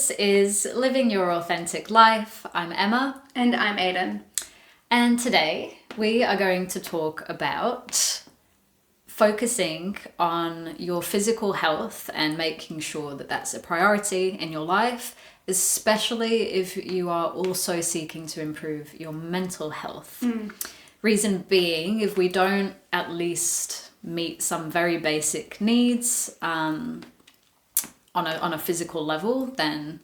This is Living Your Authentic Life. I'm Emma. And I'm Aiden. And today we are going to talk about focusing on your physical health and making sure that that's a priority in your life, especially if you are also seeking to improve your mental health. Reason being, if we don't at least meet some very basic needs on a physical level, then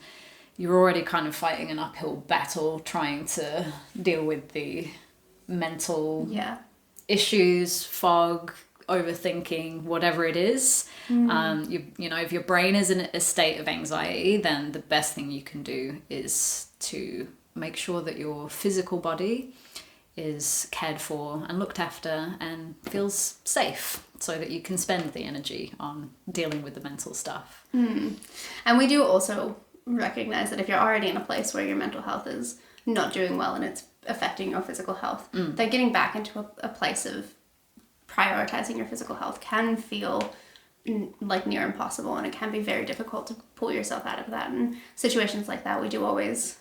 you're already kind of fighting an uphill battle trying to deal with the mental issues, fog, overthinking, whatever it is. You know, if your brain is in a state of anxiety, then the best thing you can do is to make sure that your physical body is cared for and looked after and feels safe, so that you can spend the energy on dealing with the mental stuff. And we do also recognize that if you're already in a place where your mental health is not doing well and it's affecting your physical health, then getting back into a place of prioritizing your physical health can feel like near impossible, and it can be very difficult to pull yourself out of that. And situations like that, we do always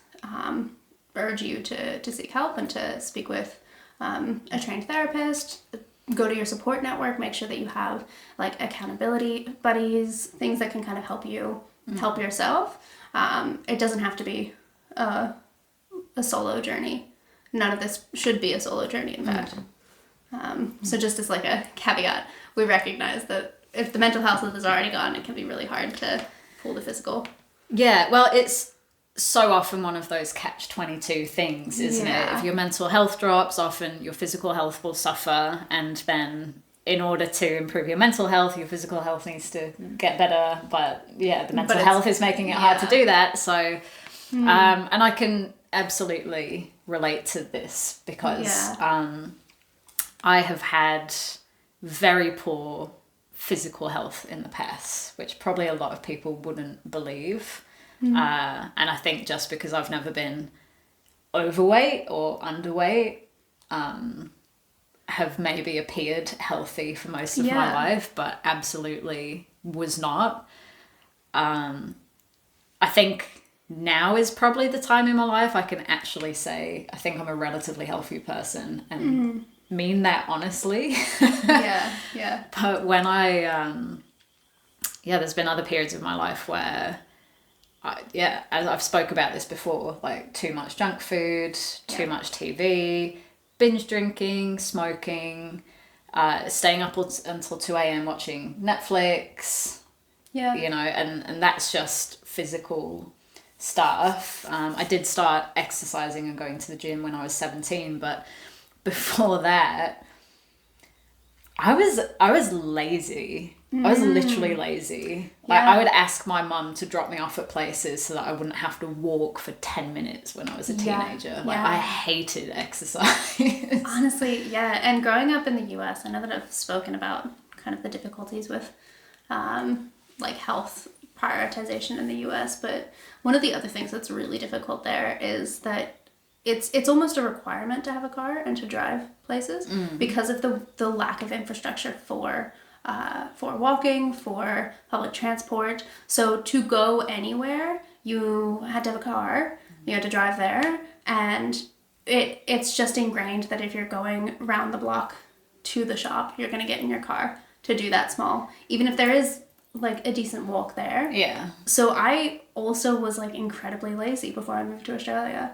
urge you to seek help and to speak with a trained therapist. Go to your support network, make sure that you have like accountability buddies, things that can kind of help you help yourself. It doesn't have to be a solo journey. None of this should be a solo journey, in fact. So just as like a caveat, we recognize that if the mental health is already gone, it can be really hard to pull the physical. Yeah, well, it's so often one of those catch-22 things, isn't it? If your mental health drops, often your physical health will suffer, and then in order to improve your mental health, your physical health needs to get better, but the mental health is making it hard to do that. So and I can absolutely relate to this because I have had very poor physical health in the past, which probably a lot of people wouldn't believe. And I think just because I've never been overweight or underweight, have maybe appeared healthy for most of my life, but absolutely was not. I think now is probably the time in my life I can actually say I think I'm a relatively healthy person, and mean that honestly. But when there's been other periods of my life where as I've spoke about this before, like too much junk food, too much TV, binge drinking, smoking, staying up until 2 a.m. watching Netflix, you know, and that's just physical stuff. I did start exercising and going to the gym when I was 17, but before that, I was lazy. I was literally lazy. Like I would ask my mum to drop me off at places so that I wouldn't have to walk for 10 minutes when I was a teenager. Like I hated exercise. Honestly, and growing up in the US, I know that I've spoken about kind of the difficulties with like health prioritization in the US, but one of the other things that's really difficult there is that it's almost a requirement to have a car and to drive places because of the lack of infrastructure for walking, for public transport. So to go anywhere, you had to have a car, you had to drive there, and it's just ingrained that if you're going around the block to the shop, you're going to get in your car to do that small, even if there is like a decent walk there. So I also was like incredibly lazy before I moved to Australia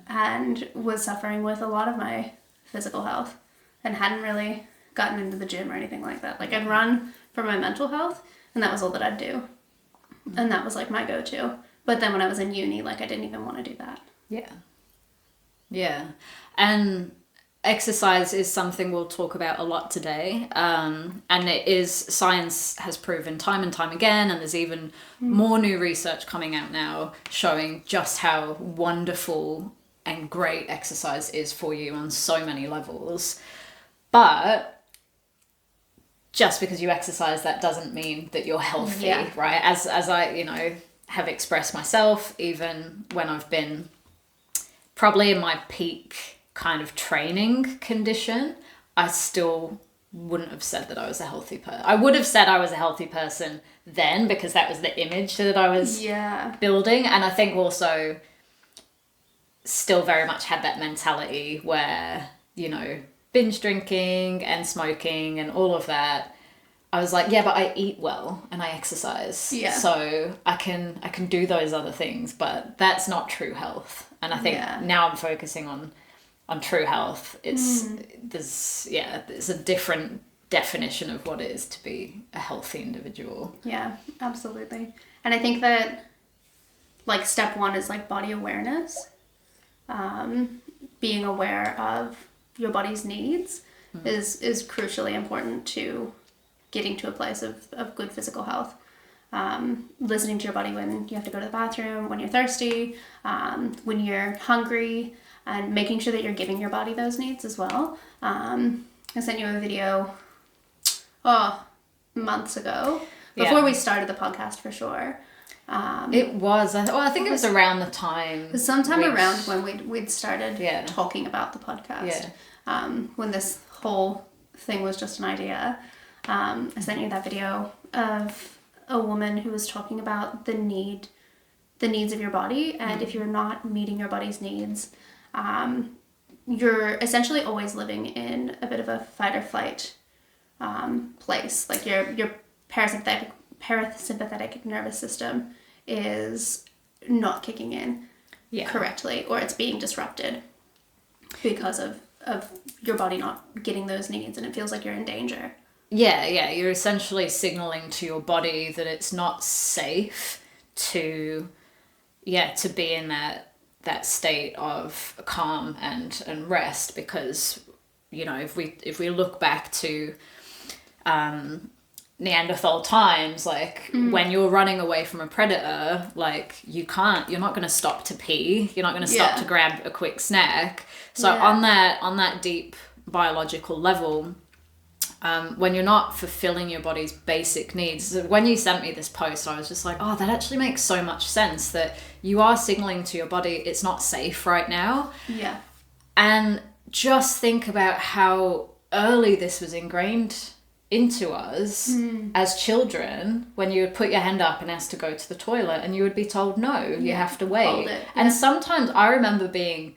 and was suffering with a lot of my physical health and hadn't really gotten into the gym or anything like that. Like I'd run for my mental health, and that was all that I'd do. And that was like my go-to. But then when I was in uni, like I didn't even want to do that. And exercise is something we'll talk about a lot today. And it is, science has proven time and time again, and there's even more new research coming out now showing just how wonderful and great exercise is for you on so many levels. But just because you exercise, that doesn't mean that you're healthy, right? As I, you know, have expressed myself, even when I've been probably in my peak kind of training condition, I still wouldn't have said that I was a healthy person. I would have said I was a healthy person then, because that was the image that I was building. And I think also still very much had that mentality where, you know, binge drinking and smoking and all of that. I was like, yeah, but I eat well and I exercise. Yeah. So I can do those other things, but that's not true health. And I think now I'm focusing on true health. There's a different definition of what it is to be a healthy individual. Yeah, absolutely. And I think that, like, step one is like body awareness. Being aware of your body's needs is crucially important to getting to a place of good physical health. Listening to your body when you have to go to the bathroom, when you're thirsty, when you're hungry, and making sure that you're giving your body those needs as well. I sent you a video months ago, before we started the podcast for sure. It was. I think it was around the time. Sometime around when we'd started talking about the podcast. When this whole thing was just an idea. I sent you that video of a woman who was talking about the needs of your body, and if you're not meeting your body's needs, you're essentially always living in a bit of a fight or flight place. Like your parasympathetic nervous system is not kicking in correctly, or it's being disrupted because of your body not getting those needs, and it feels like you're in danger. Yeah, you're essentially signaling to your body that it's not safe to be in that state of calm and rest, because, you know, if we look back to Neanderthal times, like when you're running away from a predator, like you're not going to stop to pee, you're not going to stop to grab a quick snack. So on that deep biological level, when you're not fulfilling your body's basic needs, when you sent me this post, I was just like, oh, that actually makes so much sense, that you are signaling to your body it's not safe right now. Yeah. And just think about how early this was ingrained into us as children, when you would put your hand up and ask to go to the toilet, and you would be told, no, you have to wait. Hold it. And sometimes I remember being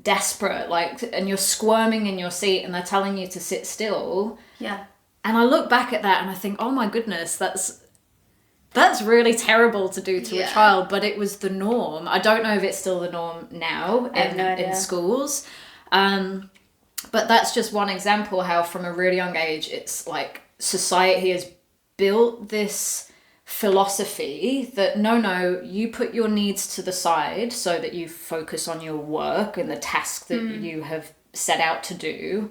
desperate, like, and you're squirming in your seat and they're telling you to sit still. Yeah. And I look back at that and I think, oh my goodness, that's really terrible to do to a child, but it was the norm. I don't know if it's still the norm now in schools. But that's just one example how from a really young age, it's like society has built this philosophy that no, you put your needs to the side so that you focus on your work and the task that you have set out to do.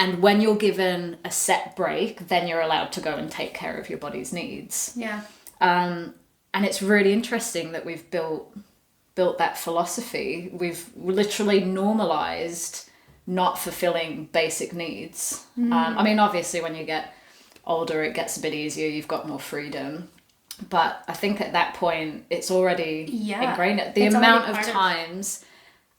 And when you're given a set break, then you're allowed to go and take care of your body's needs. Yeah. And it's really interesting that we've built that philosophy. We've literally normalized not fulfilling basic needs. I mean, obviously when you get older, it gets a bit easier, you've got more freedom. But I think at that point, it's already ingrained. The amount of times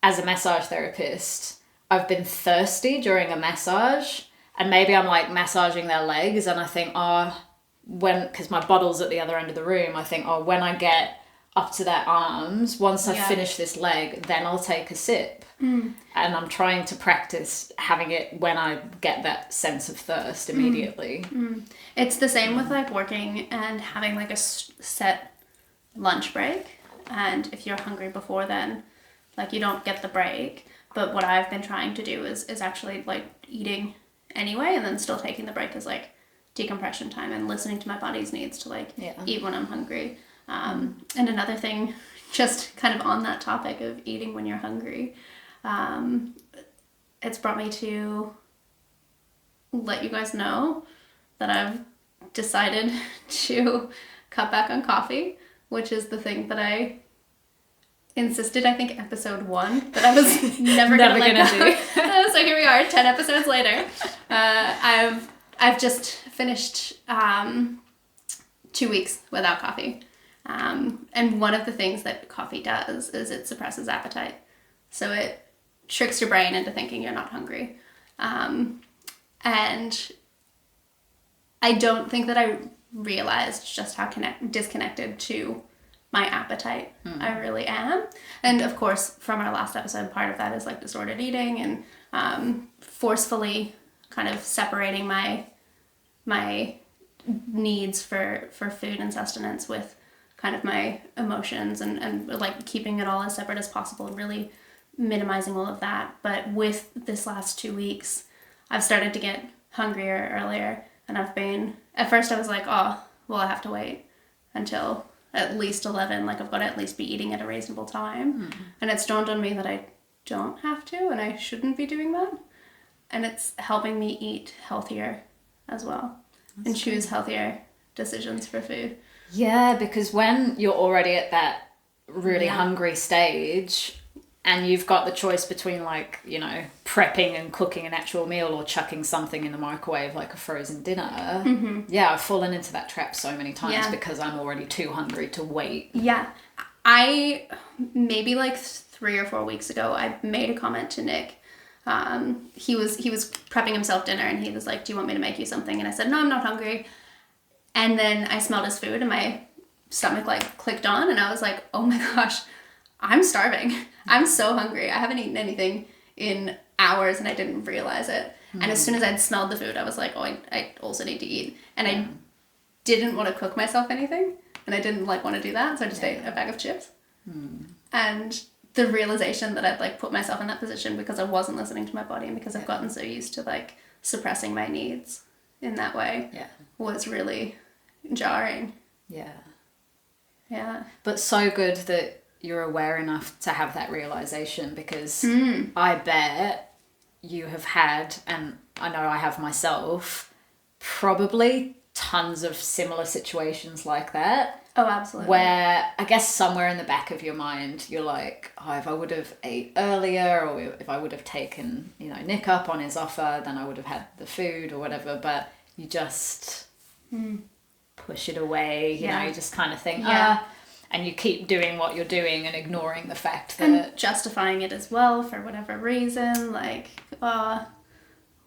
as a massage therapist, I've been thirsty during a massage, and maybe I'm like massaging their legs and I think, because my bottle's at the other end of the room, I think, when I get up to their arms, once I finish this leg, then I'll take a sip. And I'm trying to practice having it when I get that sense of thirst immediately. It's the same with like working and having like a set lunch break. And if you're hungry before then, like you don't get the break. But what I've been trying to do is actually like eating anyway, and then still taking the break as like decompression time and listening to my body's needs to like eat when I'm hungry. And another thing, just kind of on that topic of eating when you're hungry, it's brought me to let you guys know that I've decided to cut back on coffee, which is the thing that I insisted, I think, episode 1, that I was never gonna do. So here we are, 10 episodes later. I've just finished 2 weeks without coffee. And one of the things that coffee does is it suppresses appetite. So it tricks your brain into thinking you're not hungry. And And I don't think that I realized just how disconnected to my appetite I really am. And of course, from our last episode, part of that is like disordered eating and forcefully kind of separating my needs for food and sustenance with kind of my emotions and like keeping it all as separate as possible and really minimizing all of that. But with this last 2 weeks, I've started to get hungrier earlier, and at first I was like, oh, well, I have to wait until at least 11, like I've got to at least be eating at a reasonable time. And it's dawned on me that I don't have to, and I shouldn't be doing that. And it's helping me eat healthier as well. That's and choose healthier decisions for food. Yeah, because when you're already at that really hungry stage and you've got the choice between like, you know, prepping and cooking an actual meal or chucking something in the microwave like a frozen dinner. Yeah, I've fallen into that trap so many times because I'm already too hungry to wait. Yeah. I, maybe like 3 or 4 weeks ago, I made a comment to Nick. He was prepping himself dinner and he was like, do you want me to make you something? And I said, no, I'm not hungry. And then I smelled his food and my stomach like clicked on and I was like, oh my gosh, I'm starving. I'm so hungry. I haven't eaten anything in hours and I didn't realize it. And as soon as I'd smelled the food, I was like, oh, I also need to eat. And I didn't want to cook myself anything and I didn't like want to do that. So I just ate a bag of chips. And the realization that I'd like put myself in that position because I wasn't listening to my body and because I've gotten so used to like suppressing my needs in that way was really jarring. Yeah. But so good that you're aware enough to have that realization because I bet you have had, and I know I have myself, probably tons of similar situations like that. Oh, absolutely. Where I guess somewhere in the back of your mind, you're like, oh, if I would have ate earlier or if I would have taken, you know, Nick up on his offer, then I would have had the food or whatever. But you just push it away, you know, you just kind of think, and you keep doing what you're doing and ignoring the fact that... And justifying it as well for whatever reason, like, well,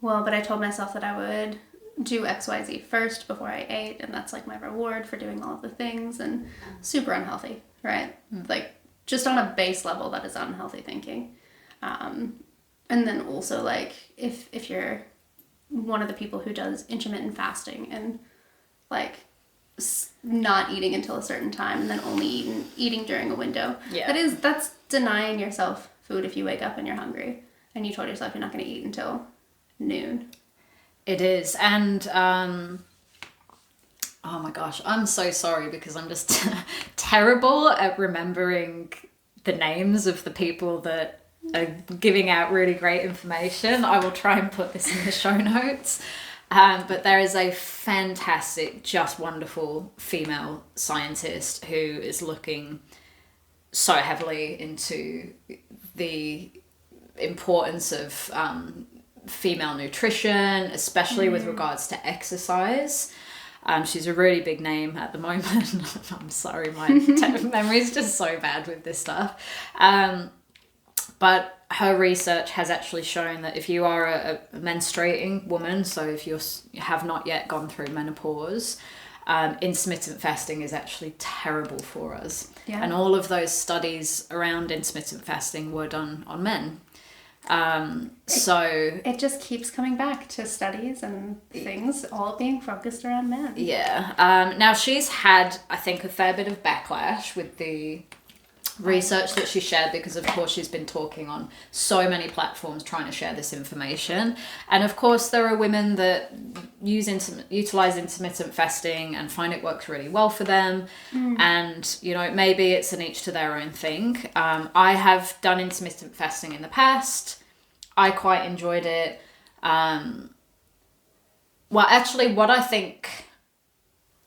but I told myself that I would do XYZ first before I ate, and that's like my reward for doing all of the things, and super unhealthy, right? Like, just on a base level, that is unhealthy thinking. And then also, like, if you're one of the people who does intermittent fasting and, like, not eating until a certain time and then only eating during a window. That's denying yourself food if you wake up and you're hungry and you told yourself you're not going to eat until noon. It is. And oh my gosh, I'm so sorry because I'm just terrible at remembering the names of the people that are giving out really great information. I will try and put this in the show notes. But there is a fantastic, just wonderful female scientist who is looking so heavily into the importance of female nutrition, especially with regards to exercise. She's a really big name at the moment. I'm sorry, my memory is just so bad with this stuff. But her research has actually shown that if you are a menstruating woman, so if you have not yet gone through menopause, intermittent fasting is actually terrible for us. And all of those studies around intermittent fasting were done on men. So it just keeps coming back to studies and things all being focused around men. Now she's had, I think, a fair bit of backlash with the research that she shared because of course she's been talking on so many platforms trying to share this information, and of course there are women that utilize intermittent fasting and find it works really well for them. And you know, maybe it's an each to their own thing. I have done intermittent fasting in the past. I quite enjoyed it. Well, actually what I think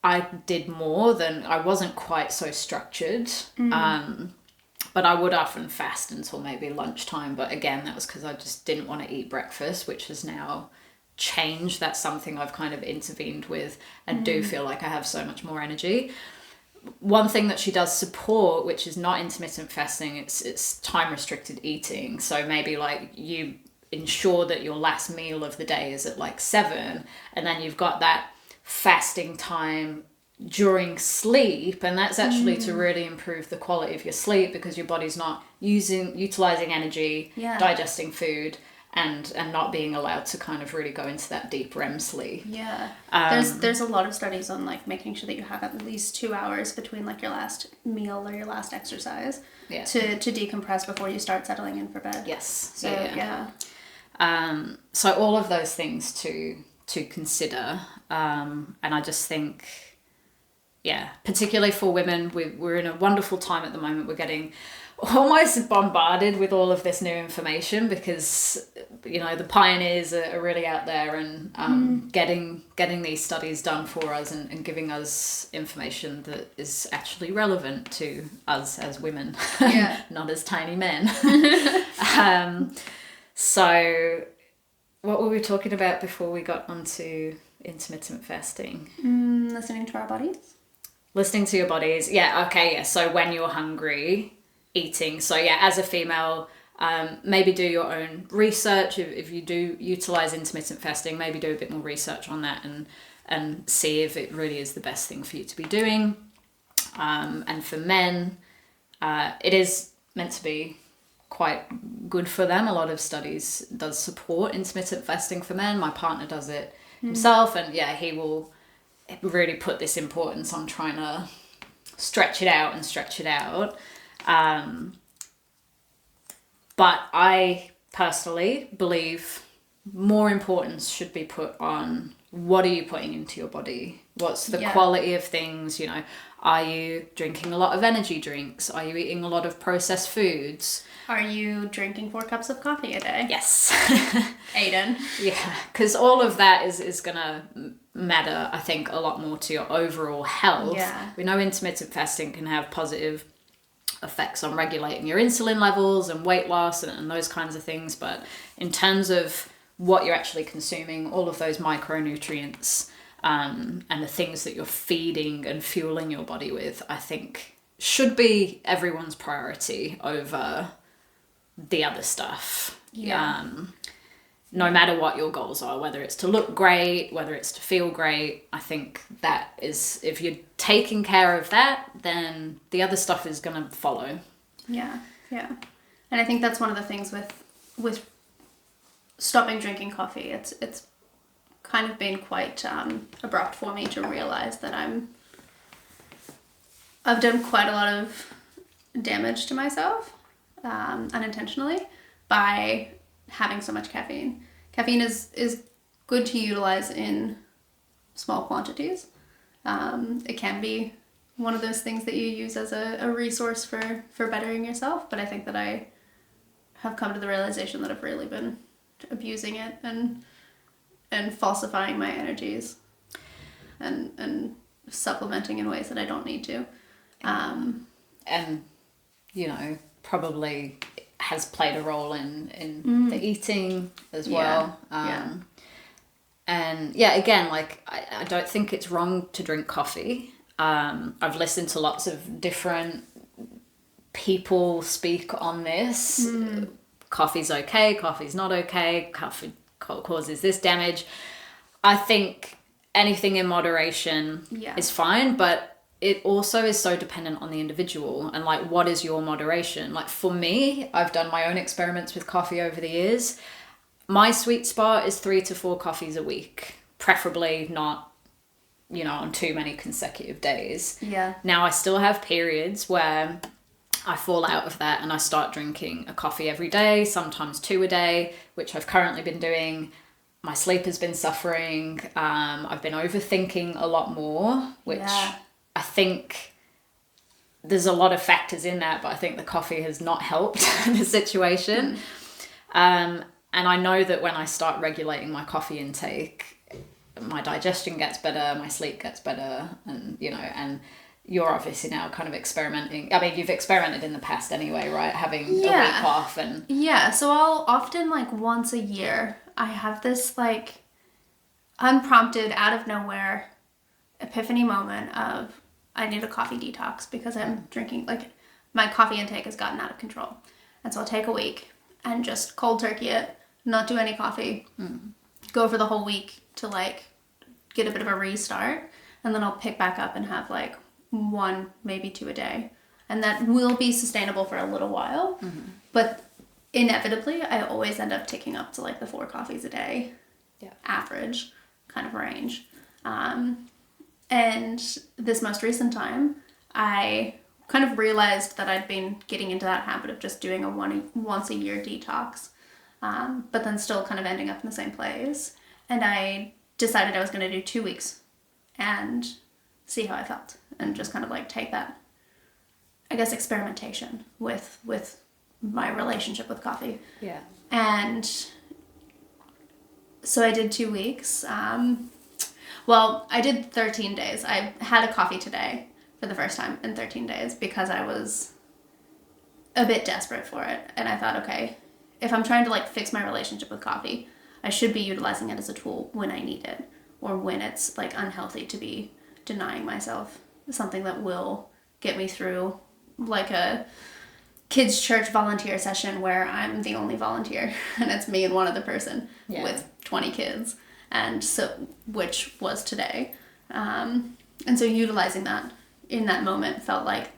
I did more than, I wasn't quite so structured. But I would often fast until maybe lunchtime. But again, that was because I just didn't want to eat breakfast, which has now changed. That's something I've kind of intervened with and do feel like I have so much more energy. One thing that she does support, which is not intermittent fasting, it's time restricted eating. So maybe like you ensure that your last meal of the day is at like 7, and then you've got that fasting time during sleep, and that's actually to really improve the quality of your sleep, because your body's not utilizing energy, digesting food, and not being allowed to kind of really go into that deep REM sleep. There's a lot of studies on like making sure that you have at least 2 hours between like your last meal or your last exercise to decompress before you start settling in for bed. So all of those things to consider, and I just think, particularly for women, we're in a wonderful time at the moment. We're getting almost bombarded with all of this new information, because the pioneers are really out there and getting these studies done for us, and giving us information that is actually relevant to us as women, not as tiny men. So what were we talking about before we got onto intermittent fasting? Listening to our bodies. Listening to your bodies. So when you're hungry, eating. So as a female, maybe do your own research. If you do utilize intermittent fasting, maybe do a bit more research on that and see if it really is the best thing for you to be doing. And for men, it is meant to be quite good for them. A lot of studies does support intermittent fasting for men. My partner does it himself, and he will really put this importance on trying to stretch it out. But I personally believe more importance should be put on what are you putting into your body? What's the quality of things? Are you drinking a lot of energy drinks? Are you eating a lot of processed foods? Are you drinking 4 cups of coffee a day? Yes. Aiden. Because all of that is going to matter, I think, a lot more to your overall health. We know intermittent fasting can have positive effects on regulating your insulin levels and weight loss and those kinds of things, but in terms of what you're actually consuming, all of those micronutrients and the things that you're feeding and fueling your body with, I think should be everyone's priority over the other stuff. No matter what your goals are, whether it's to look great, whether it's to feel great, I think that is, if you're taking care of that, then the other stuff is going to follow. And I think that's one of the things with stopping drinking coffee. It's kind of been quite abrupt for me to realize that I've done quite a lot of damage to myself unintentionally by having so much caffeine. Caffeine is good to utilize in small quantities. It can be one of those things that you use as a resource for bettering yourself, but I think that I have come to the realization that I've really been abusing it and falsifying my energies and supplementing in ways that I don't need to. And probably has played a role in the eating as well. And again, like I don't think it's wrong to drink coffee. I've listened to lots of different people speak on this. Coffee's okay, coffee's not okay, coffee causes this damage. I think anything in moderation is fine, but it also is so dependent on the individual and like what is your moderation. Like for me, I've done my own experiments with coffee over the years. My sweet spot is 3 to 4 coffees a week, preferably not, on too many consecutive days. Now I still have periods where I fall out of that and I start drinking a coffee every day, sometimes 2 a day, which I've currently been doing. My sleep has been suffering. I've been overthinking a lot more, which I think there's a lot of factors in that, but I think the coffee has not helped the situation. And I know that when I start regulating my coffee intake, my digestion gets better, my sleep gets better, and and you're obviously now kind of experimenting. I mean, you've experimented in the past anyway, right? Having a week off and... So I'll often, like, once a year, I have this, like, unprompted, out of nowhere epiphany moment of I need a coffee detox because I'm drinking, like, my coffee intake has gotten out of control. And so I'll take a week and just cold turkey it not do any coffee, go for the whole week to like get a bit of a restart, and then I'll pick back up and have like 1, maybe 2 a day. And that will be sustainable for a little while. But inevitably, I always end up ticking up to like the 4 coffees a day average kind of range. And this most recent time, I kind of realized that I'd been getting into that habit of just doing a once a year detox, but then still kind of ending up in the same place. And I decided I was going to do 2 weeks and see how I felt, and just kind of like take that, I guess, experimentation with my relationship with coffee. Yeah. And so I did 2 weeks. Well, I did 13 days. I had a coffee today for the first time in 13 days because I was a bit desperate for it. And I thought, okay, if I'm trying to like fix my relationship with coffee, I should be utilizing it as a tool when I need it, or when it's like unhealthy to be denying myself something that will get me through like a kids church volunteer session where I'm the only volunteer and it's me and one other person with 20 kids, and so which was today, and so utilizing that in that moment felt like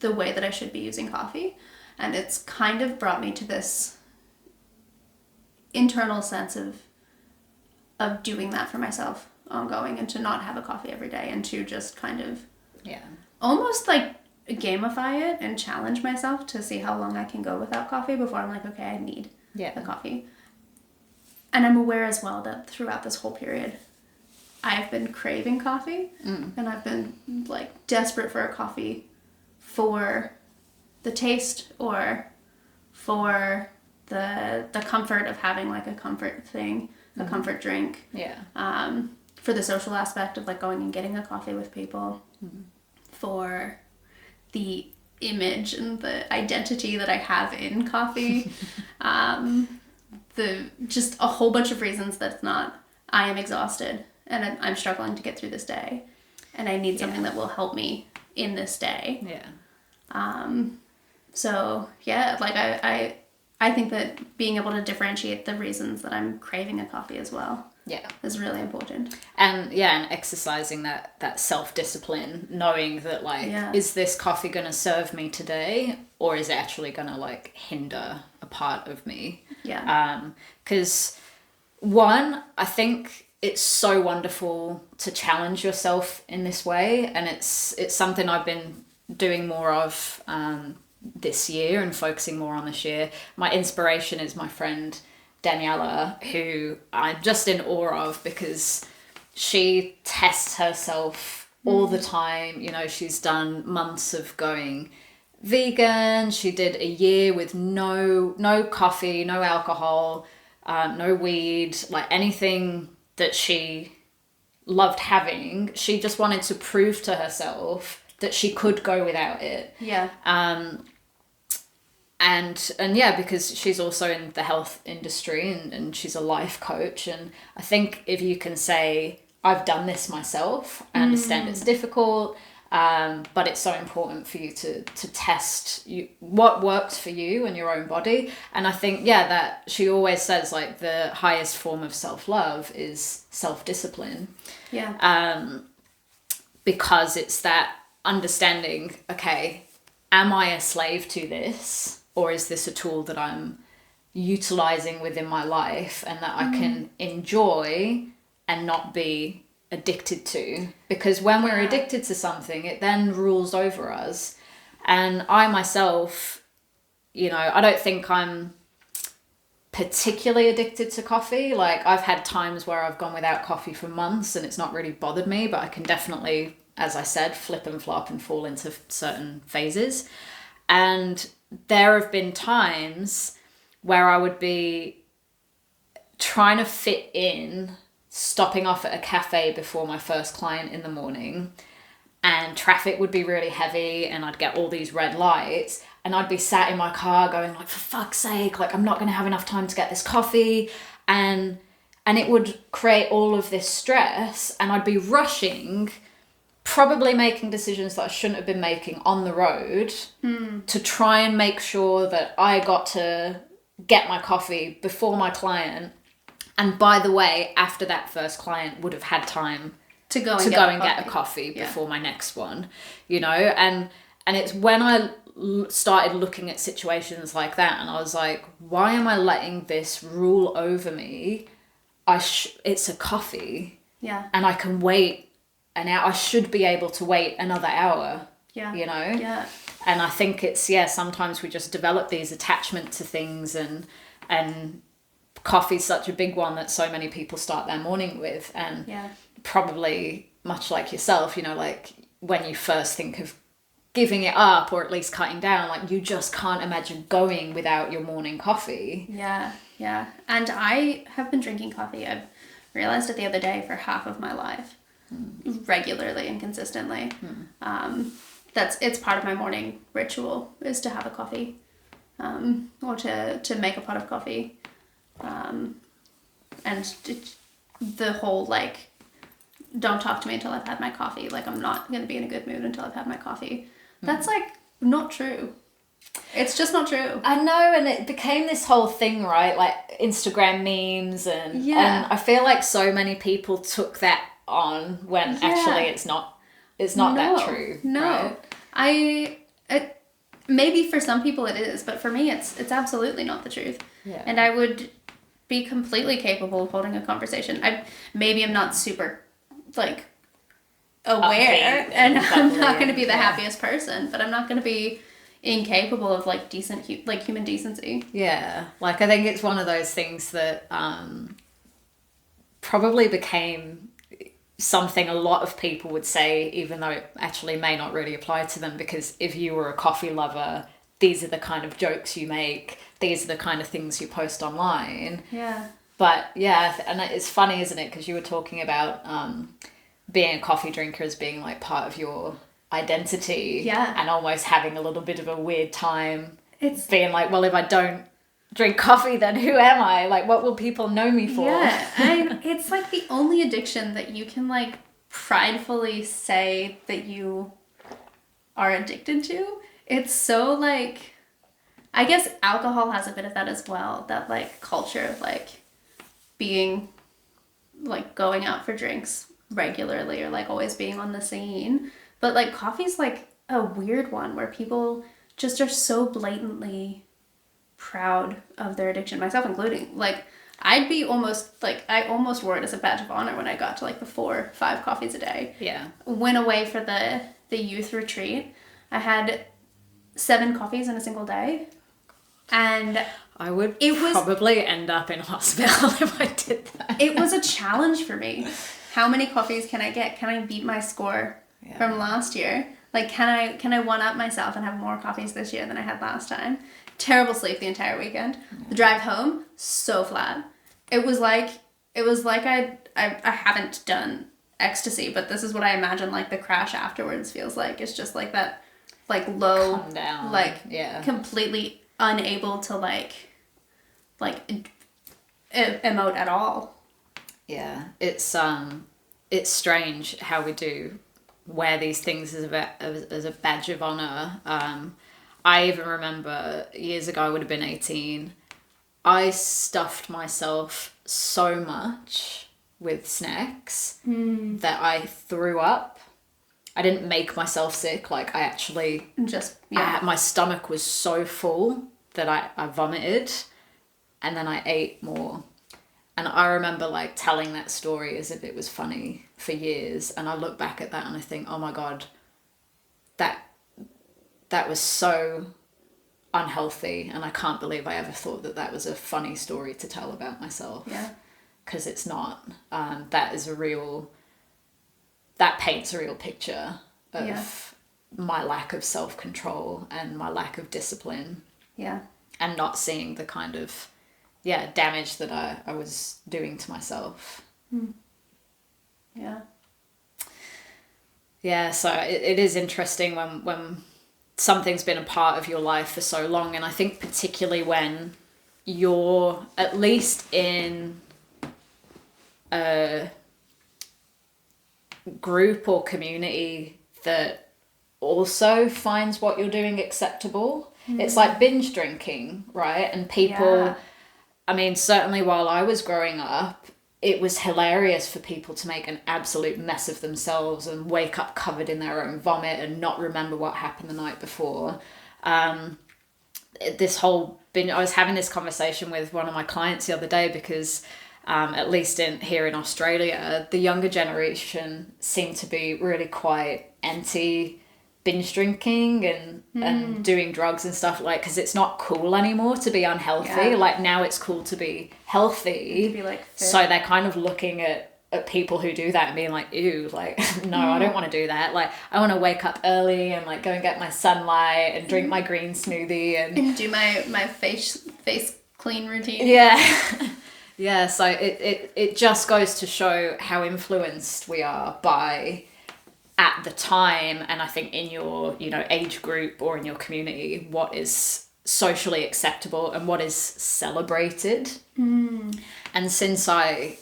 the way that I should be using coffee. And it's kind of brought me to this internal sense of doing that for myself ongoing, and to not have a coffee every day, and to just kind of almost like gamify it and challenge myself to see how long I can go without coffee before I'm like, okay, I need the coffee. And I'm aware as well that throughout this whole period, I've been craving coffee, and I've been like desperate for a coffee for the taste, or for the comfort of having like a comfort thing, a comfort drink. For the social aspect of like going and getting a coffee with people, for the image and the identity that I have in coffee, the just a whole bunch of reasons that's not, I am exhausted and I'm struggling to get through this day, and I need something that will help me in this day. So like I think that being able to differentiate the reasons that I'm craving a coffee as well is really important. And and exercising that self-discipline, knowing that like, is this coffee going to serve me today, or is it actually going to like hinder a part of me? Because one, I think it's so wonderful to challenge yourself in this way, and it's something I've been doing more of this year and focusing more on this year. My inspiration is my friend Daniela, who I'm just in awe of, because she tests herself all the time. You know, she's done months of going vegan. She did a year with no coffee, no alcohol, no weed, like anything that she loved having. She just wanted to prove to herself that she could go without it. And because she's also in the health industry, and she's a life coach, and I think if you can say, I've done this myself, I understand it's difficult, but it's so important for you to test what works for you and your own body. And I think that she always says like the highest form of self-love is self-discipline, because it's that understanding, okay, am I a slave to this, or is this a tool that I'm utilizing within my life and that I can enjoy and not be addicted to? Because when we're addicted to something, it then rules over us. And I myself, I don't think I'm particularly addicted to coffee. Like, I've had times where I've gone without coffee for months and it's not really bothered me, but I can definitely, as I said, flip and flop and fall into certain phases. And there have been times where I would be trying to fit in, stopping off at a cafe before my first client in the morning, and traffic would be really heavy and I'd get all these red lights, and I'd be sat in my car going like, for fuck's sake, like I'm not going to have enough time to get this coffee, and it would create all of this stress, and I'd be rushing, probably making decisions that I shouldn't have been making on the road to try and make sure that I got to get my coffee before my client. And by the way, after that first client would have had time to go and get a coffee before my next one, you know? And it's when I started looking at situations like that and I was like, why am I letting this rule over me? It's a coffee. Yeah. And I can wait an hour. I should be able to wait another hour. Yeah. You know? Yeah. And I think it's, sometimes we just develop these attachment to things, and coffee's such a big one that so many people start their morning with. And probably much like yourself, you know, like when you first think of giving it up or at least cutting down, like you just can't imagine going without your morning coffee. Yeah. Yeah. And I have been drinking coffee. I've realized it the other day, for half of my life, regularly and consistently. It's part of my morning ritual, is to have a coffee, or to make a pot of coffee, and the whole like, don't talk to me until I've had my coffee. Like, I'm not going to be in a good mood until I've had my coffee. That's like not true. It's just not true. I know, and it became this whole thing, right? Like Instagram memes and I feel like so many people took that on when actually it's not that true. No. Right? Maybe for some people it is, but for me it's absolutely not the truth. Yeah. And I would be completely capable of holding a conversation. Maybe I'm not super like aware, and I'm not going to be the happiest person, but I'm not going to be incapable of like decent human decency. Yeah, like I think it's one of those things that probably became something a lot of people would say, even though it actually may not really apply to them, because if you were a coffee lover, these are the kind of jokes you make, these are the kind of things you post online. Yeah. But yeah, and it's funny, isn't it? Because you were talking about being a coffee drinker as being like part of your identity. Yeah. And almost having a little bit of a weird time. It's being like, well, if I don't drink coffee, then who am I? Like, what will people know me for? Yeah. And it's like the only addiction that you can like pridefully say that you are addicted to. It's so like, I guess alcohol has a bit of that as well. That like culture of like being like going out for drinks regularly, or like always being on the scene. But like coffee's like a weird one where people just are so blatantly proud of their addiction, myself including. Like I'd be almost like, I almost wore it as a badge of honor when I got to like the 4 or 5 coffees a day. Yeah. Went away for the youth retreat. I had 7 coffees in a single day. And I would probably end up in hospital if I did that. It was a challenge for me. How many coffees can I get? Can I beat my score from last year? Like, can I one up myself and have more coffees this year than I had last time? Terrible sleep the entire weekend. The drive home, so flat. It was like I haven't done ecstasy, but this is what I imagine like the crash afterwards feels like. It's just like that, like low, calm down. like completely unable to like emote at all. Yeah, it's strange how we do wear these things as a badge of honor. I even remember years ago, I would have been 18. I stuffed myself so much with snacks that I threw up. I didn't make myself sick. Like I actually my stomach was so full that I vomited, and then I ate more. And I remember like telling that story as if it was funny for years. And I look back at that and I think, oh my God, that was so unhealthy. And I can't believe I ever thought that was a funny story to tell about myself. Yeah. Because it's not. That paints a real picture of my lack of self-control and my lack of discipline. Yeah. And not seeing the kind of damage that I was doing to myself. Yeah. Yeah, so it is interesting when something's been a part of your life for so long, and I think particularly when you're at least in a group or community that also finds what you're doing acceptable. It's like binge drinking, right? And people, I mean, certainly while I was growing up, it was hilarious for people to make an absolute mess of themselves and wake up covered in their own vomit and not remember what happened the night before. This whole binge, I was having this conversation with one of my clients the other day because at least here in Australia, the younger generation seem to be really quite anti binge drinking and doing drugs and stuff, like, because it's not cool anymore to be unhealthy. Like now it's cool to be healthy. To be like fit. So they're kind of looking at people who do that and being like, ew, like, no, I don't want to do that. Like, I want to wake up early and like go and get my sunlight and drink my green smoothie and do my face clean routine. Yeah. Yeah, so it just goes to show how influenced we are by, at the time, and I think in your, age group or in your community, what is socially acceptable and what is celebrated. And since I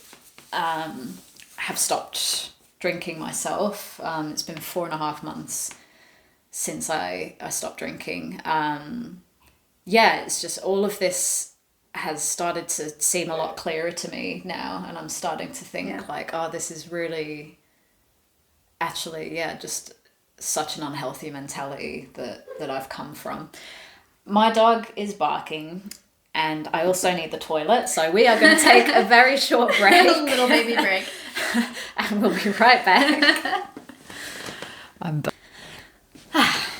have stopped drinking myself, it's been 4.5 months since I stopped drinking. It's just all of this has started to seem a lot clearer to me now, and I'm starting to think like, oh, this is really actually, just such an unhealthy mentality that I've come from. My dog is barking and I also need the toilet, so we are going to take a very short break. A little baby break. And we'll be right back. I'm back.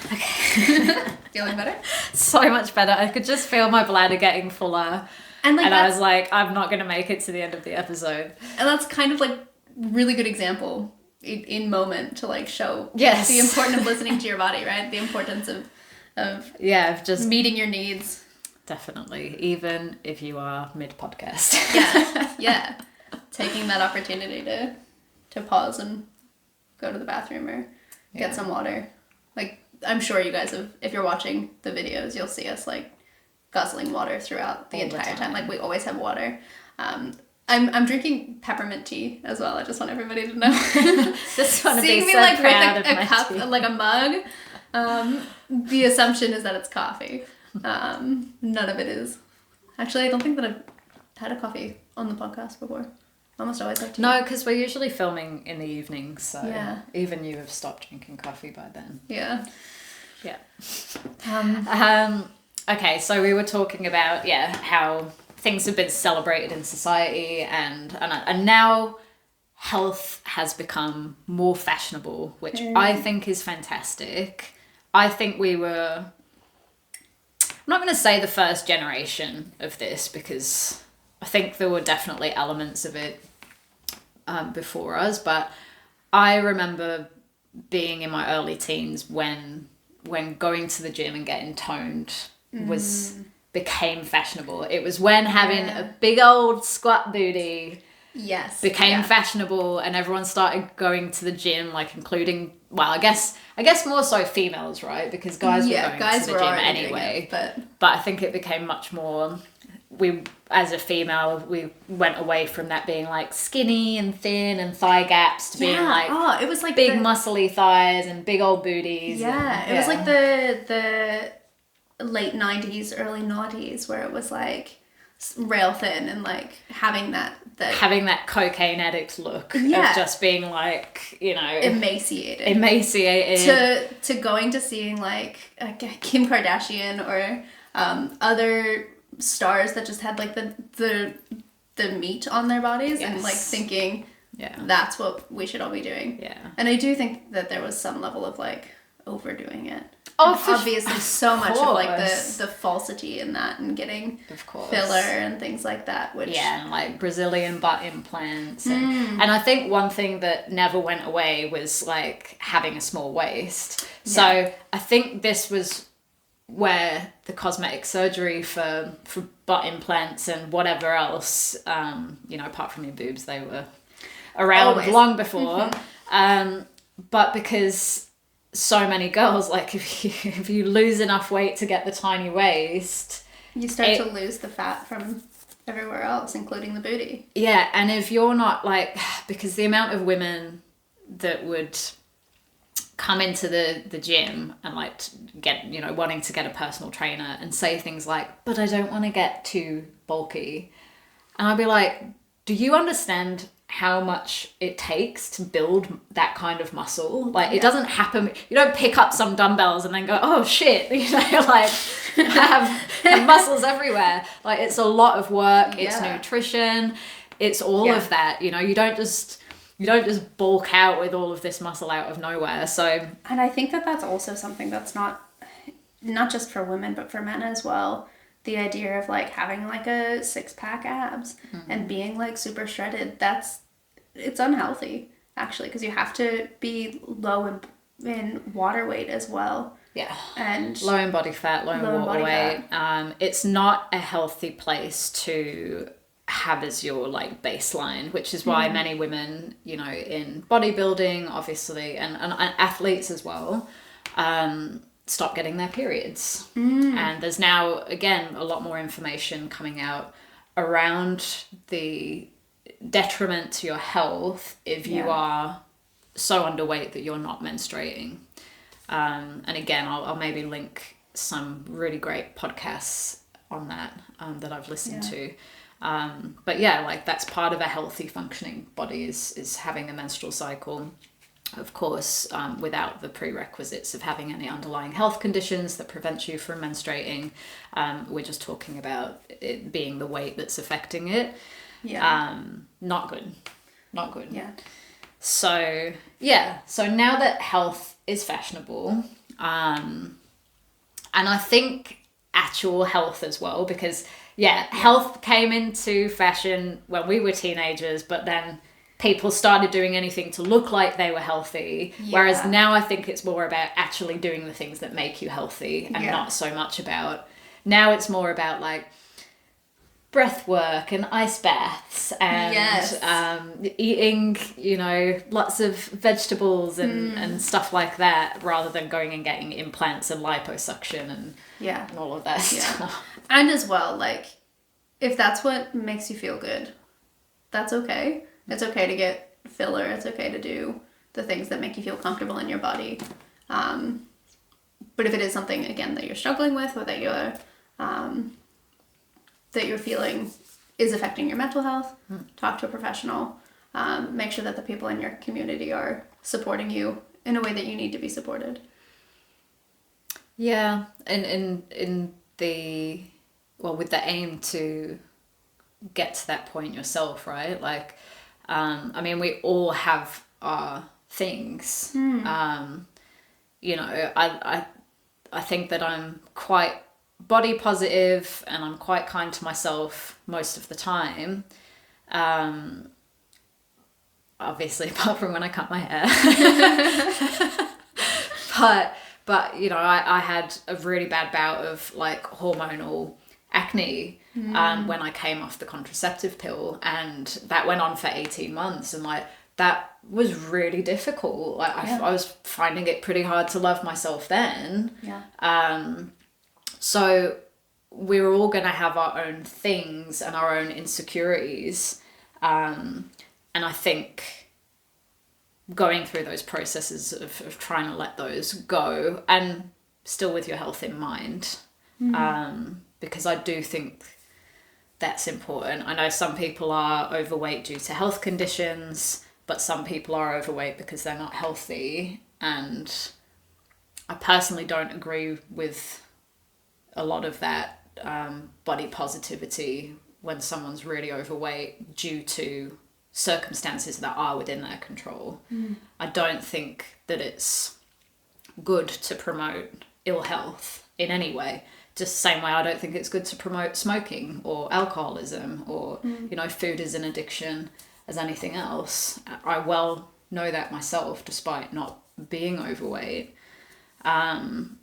Okay. Feeling better? So much better. I could just feel my bladder getting fuller. And I was like, I'm not going to make it to the end of the episode. And that's kind of like really good example in moment to like show the importance of listening to your body, right? The importance of just meeting your needs. Definitely, even if you are mid-podcast. Yeah. Taking that opportunity to pause and go to the bathroom or get some water. Like, I'm sure you guys have, if you're watching the videos, you'll see us like guzzling water throughout the entire time. Like, we always have water. I'm drinking peppermint tea as well. I just want everybody to know. Just want to be Seeing me so like proud with of a my cup, tea. like a mug. The assumption is that it's coffee. None of it is. Actually, I don't think that I've had a coffee on the podcast before. I almost always have tea. No, because we're usually filming in the evenings, so even you have stopped drinking coffee by then. Yeah. Okay, so we were talking about how things have been celebrated in society, and now health has become more fashionable, which I think is fantastic. I think we were, I'm not going to say the first generation of this, because I think there were definitely elements of it before us, but I remember being in my early teens when going to the gym and getting toned became fashionable. It was when having a big old squat booty became fashionable, and everyone started going to the gym, like including, well, I guess more so females, right? Because guys were going to the gym anyway. But I think it became much more, as a female, we went away from that being like skinny and thin and thigh gaps to being like, it was like big muscly thighs and big old booties. It was like the late 90s, early noughties, where it was like rail thin and like having that cocaine addict look of just being like, emaciated to going to seeing like Kim Kardashian or other stars that just had like the meat on their bodies and like thinking that's what we should all be doing. And I do think that there was some level of like overdoing it. Obviously so much of like the falsity in that, and getting filler and things like that, which and like Brazilian butt implants and I think one thing that never went away was like having a small waist. So I think this was where the cosmetic surgery for butt implants and whatever else, apart from your boobs, they were around long before. But because so many girls, like if you lose enough weight to get the tiny waist, you start to lose the fat from everywhere else, including the booty. Yeah, and if you're not like, because the amount of women that would come into the gym and like get, you know, wanting to get a personal trainer and say things like, but I don't want to get too bulky. And I'd be like, do you understand how much it takes to build that kind of muscle? Like, it doesn't happen. You don't pick up some dumbbells and then go, oh shit, you know, like have muscles everywhere. Like, it's a lot of work. It's nutrition. It's all of that. You know, you don't just bulk out with all of this muscle out of nowhere. So, and I think that that's also something that's not just for women, but for men as well. The idea of like having like a 6-pack abs and being like super shredded, it's unhealthy actually, because you have to be low in water weight as well. Yeah. And low in body fat, low in water weight. It's not a healthy place to have as your like baseline, which is why many women, you know, in bodybuilding obviously and athletes as well, stop getting their periods. And there's now again a lot more information coming out around the detriment to your health if you are so underweight that you're not menstruating. And again, I'll maybe link some really great podcasts on that that I've listened to. But yeah, like that's part of a healthy functioning body is having a menstrual cycle. Of course, without the prerequisites of having any underlying health conditions that prevent you from menstruating. We're just talking about it being the weight that's affecting it. Not good. Yeah. So now that health is fashionable, and I think actual health as well, because health came into fashion when we were teenagers, but then people started doing anything to look like they were healthy. Whereas now I think it's more about actually doing the things that make you healthy and not so much about, now it's more about like breath work and ice baths and eating, you know, lots of vegetables and stuff like that, rather than going and getting implants and liposuction and all of that stuff. And as well, like, if that's what makes you feel good, that's okay. It's okay to get filler. It's okay to do the things that make you feel comfortable in your body. But if it is something, again, that you're struggling with, or that you're feeling is affecting your mental health, talk to a professional. Make sure that the people in your community are supporting you in a way that you need to be supported. Yeah, and with the aim to get to that point yourself, right? Like, I mean, we all have our things. You know, I think that I'm quite body positive and I'm quite kind to myself most of the time. Obviously, apart from when I cut my hair. But you know, I had a really bad bout of like hormonal acne when I came off the contraceptive pill, and that went on for 18 months, and like that was really difficult. Like I was finding it pretty hard to love myself then. So we're all going to have our own things and our own insecurities. And I think going through those processes of trying to let those go, and still with your health in mind, because I do think that's important. I know some people are overweight due to health conditions, but some people are overweight because they're not healthy. And I personally don't agree with a lot of that body positivity when someone's really overweight due to circumstances that are within their control. I don't think that it's good to promote ill health in any way. Just the same way I don't think it's good to promote smoking or alcoholism or, you know, food as an addiction as anything else. I well know that myself, despite not being overweight. And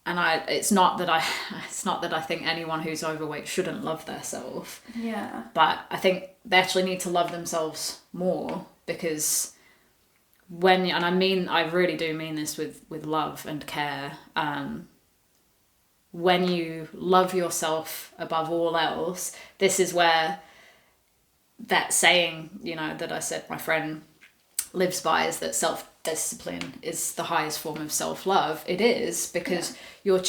it's not that I think anyone who's overweight shouldn't love themselves. Yeah. But I think they actually need to love themselves more, because I really do mean this with love and care. When you love yourself above all else, this is where that saying, you know, that I said my friend lives by, is that discipline is the highest form of self-love. It is, because you're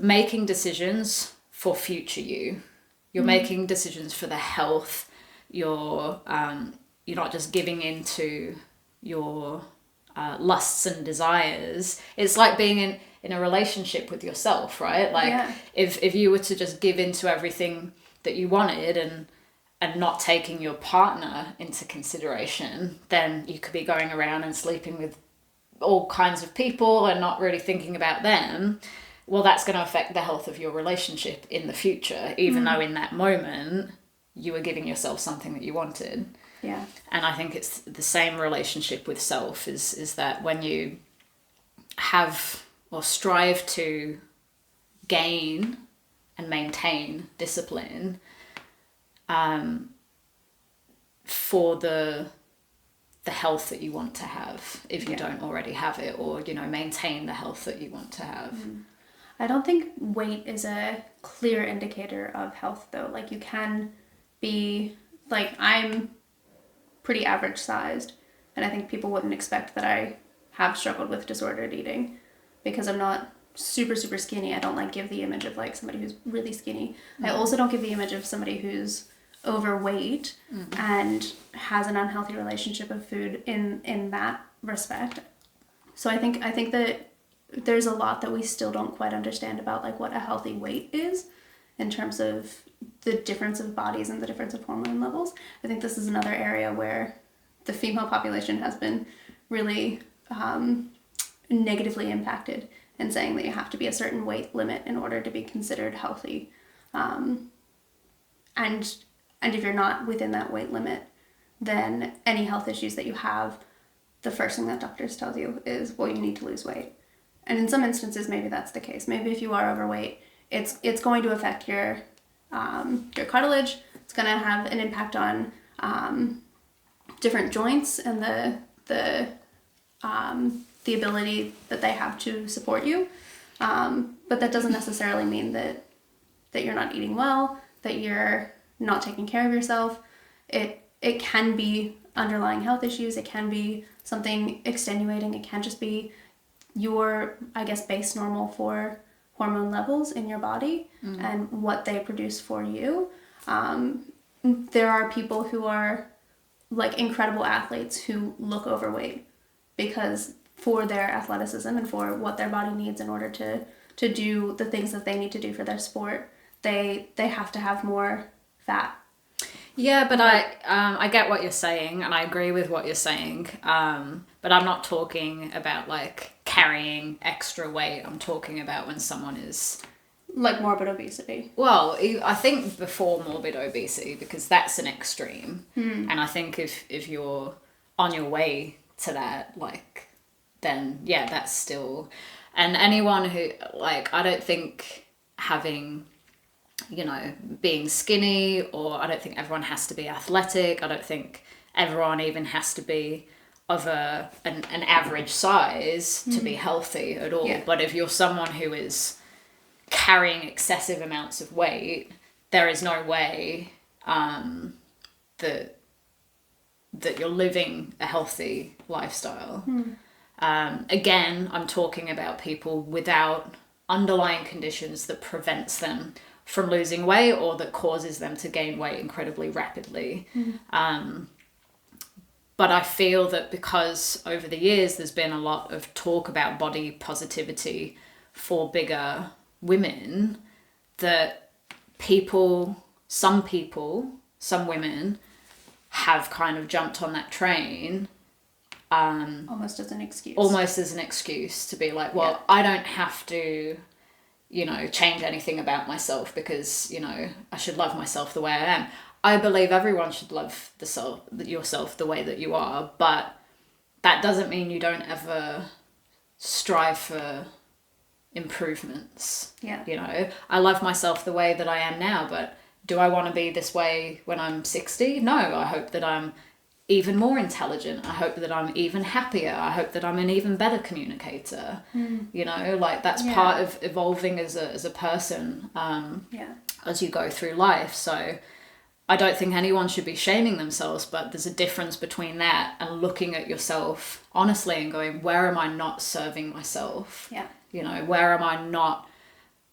making decisions for future you. You're making decisions for the health. You're not just giving into your lusts and desires. It's like being in a relationship with yourself, right? Like if you were to just give into everything that you wanted and not taking your partner into consideration, then you could be going around and sleeping with all kinds of people and not really thinking about them. Well, that's going to affect the health of your relationship in the future, even though in that moment you were giving yourself something that you wanted. Yeah. And I think it's the same relationship with self, is that when you have or strive to gain and maintain discipline for the health that you want to have, if you don't already have it, or, you know, maintain the health that you want to have. I don't think weight is a clear indicator of health, though. Like, you can be, like, I'm pretty average sized, and I think people wouldn't expect that I have struggled with disordered eating, because I'm not super skinny. I don't like give the image of like somebody who's really skinny. I also don't give the image of somebody who's overweight and has an unhealthy relationship with food in that respect. So I think that there's a lot that we still don't quite understand about like what a healthy weight is in terms of the difference of bodies and the difference of hormone levels. I think this is another area where the female population has been really negatively impacted, and saying that you have to be a certain weight limit in order to be considered healthy. And if you're not within that weight limit, then any health issues that you have, the first thing that doctors tell you is, well, you need to lose weight. And in some instances, maybe that's the case. Maybe if you are overweight, it's going to affect your cartilage. It's going to have an impact on different joints and the ability that they have to support you. But that doesn't necessarily mean that you're not eating well, that you're not taking care of yourself. It can be underlying health issues. It can be something extenuating. It can just be your, I guess, base normal for hormone levels in your body and what they produce for you. There are people who are like incredible athletes who look overweight because for their athleticism and for what their body needs in order to do the things that they need to do for their sport, they have to have more fat. Yeah, but I get what you're saying, and I agree with what you're saying. But I'm not talking about like carrying extra weight. I'm talking about when someone is like morbid obesity. Well, I think before morbid obesity, because that's an extreme. And I think if you're on your way to that, like, then yeah, that's still. And anyone who, like, I don't think having, you know, being skinny, or I don't think everyone has to be athletic. I don't think everyone even has to be of an average size to be healthy at all. Yeah. But if you're someone who is carrying excessive amounts of weight, there is no way that you're living a healthy lifestyle. Again, I'm talking about people without underlying conditions that prevents them from losing weight or that causes them to gain weight incredibly rapidly. But I feel that because over the years there's been a lot of talk about body positivity for bigger women, that some women have kind of jumped on that train. Almost as an excuse to be like, well, yeah, I don't have to, you know, change anything about myself because, you know, I should love myself the way I am. I believe everyone should love yourself the way that you are, but that doesn't mean you don't ever strive for improvements. Yeah. You know, I love myself the way that I am now, but do I want to be this way when I'm 60? No, I hope that I'm even more intelligent. I hope that I'm even happier. I hope that I'm an even better communicator. You know, like that's part of evolving as a person as you go through life. So I don't think anyone should be shaming themselves, but there's a difference between that and looking at yourself honestly and going, where am I not serving myself? Yeah. You know, where am I not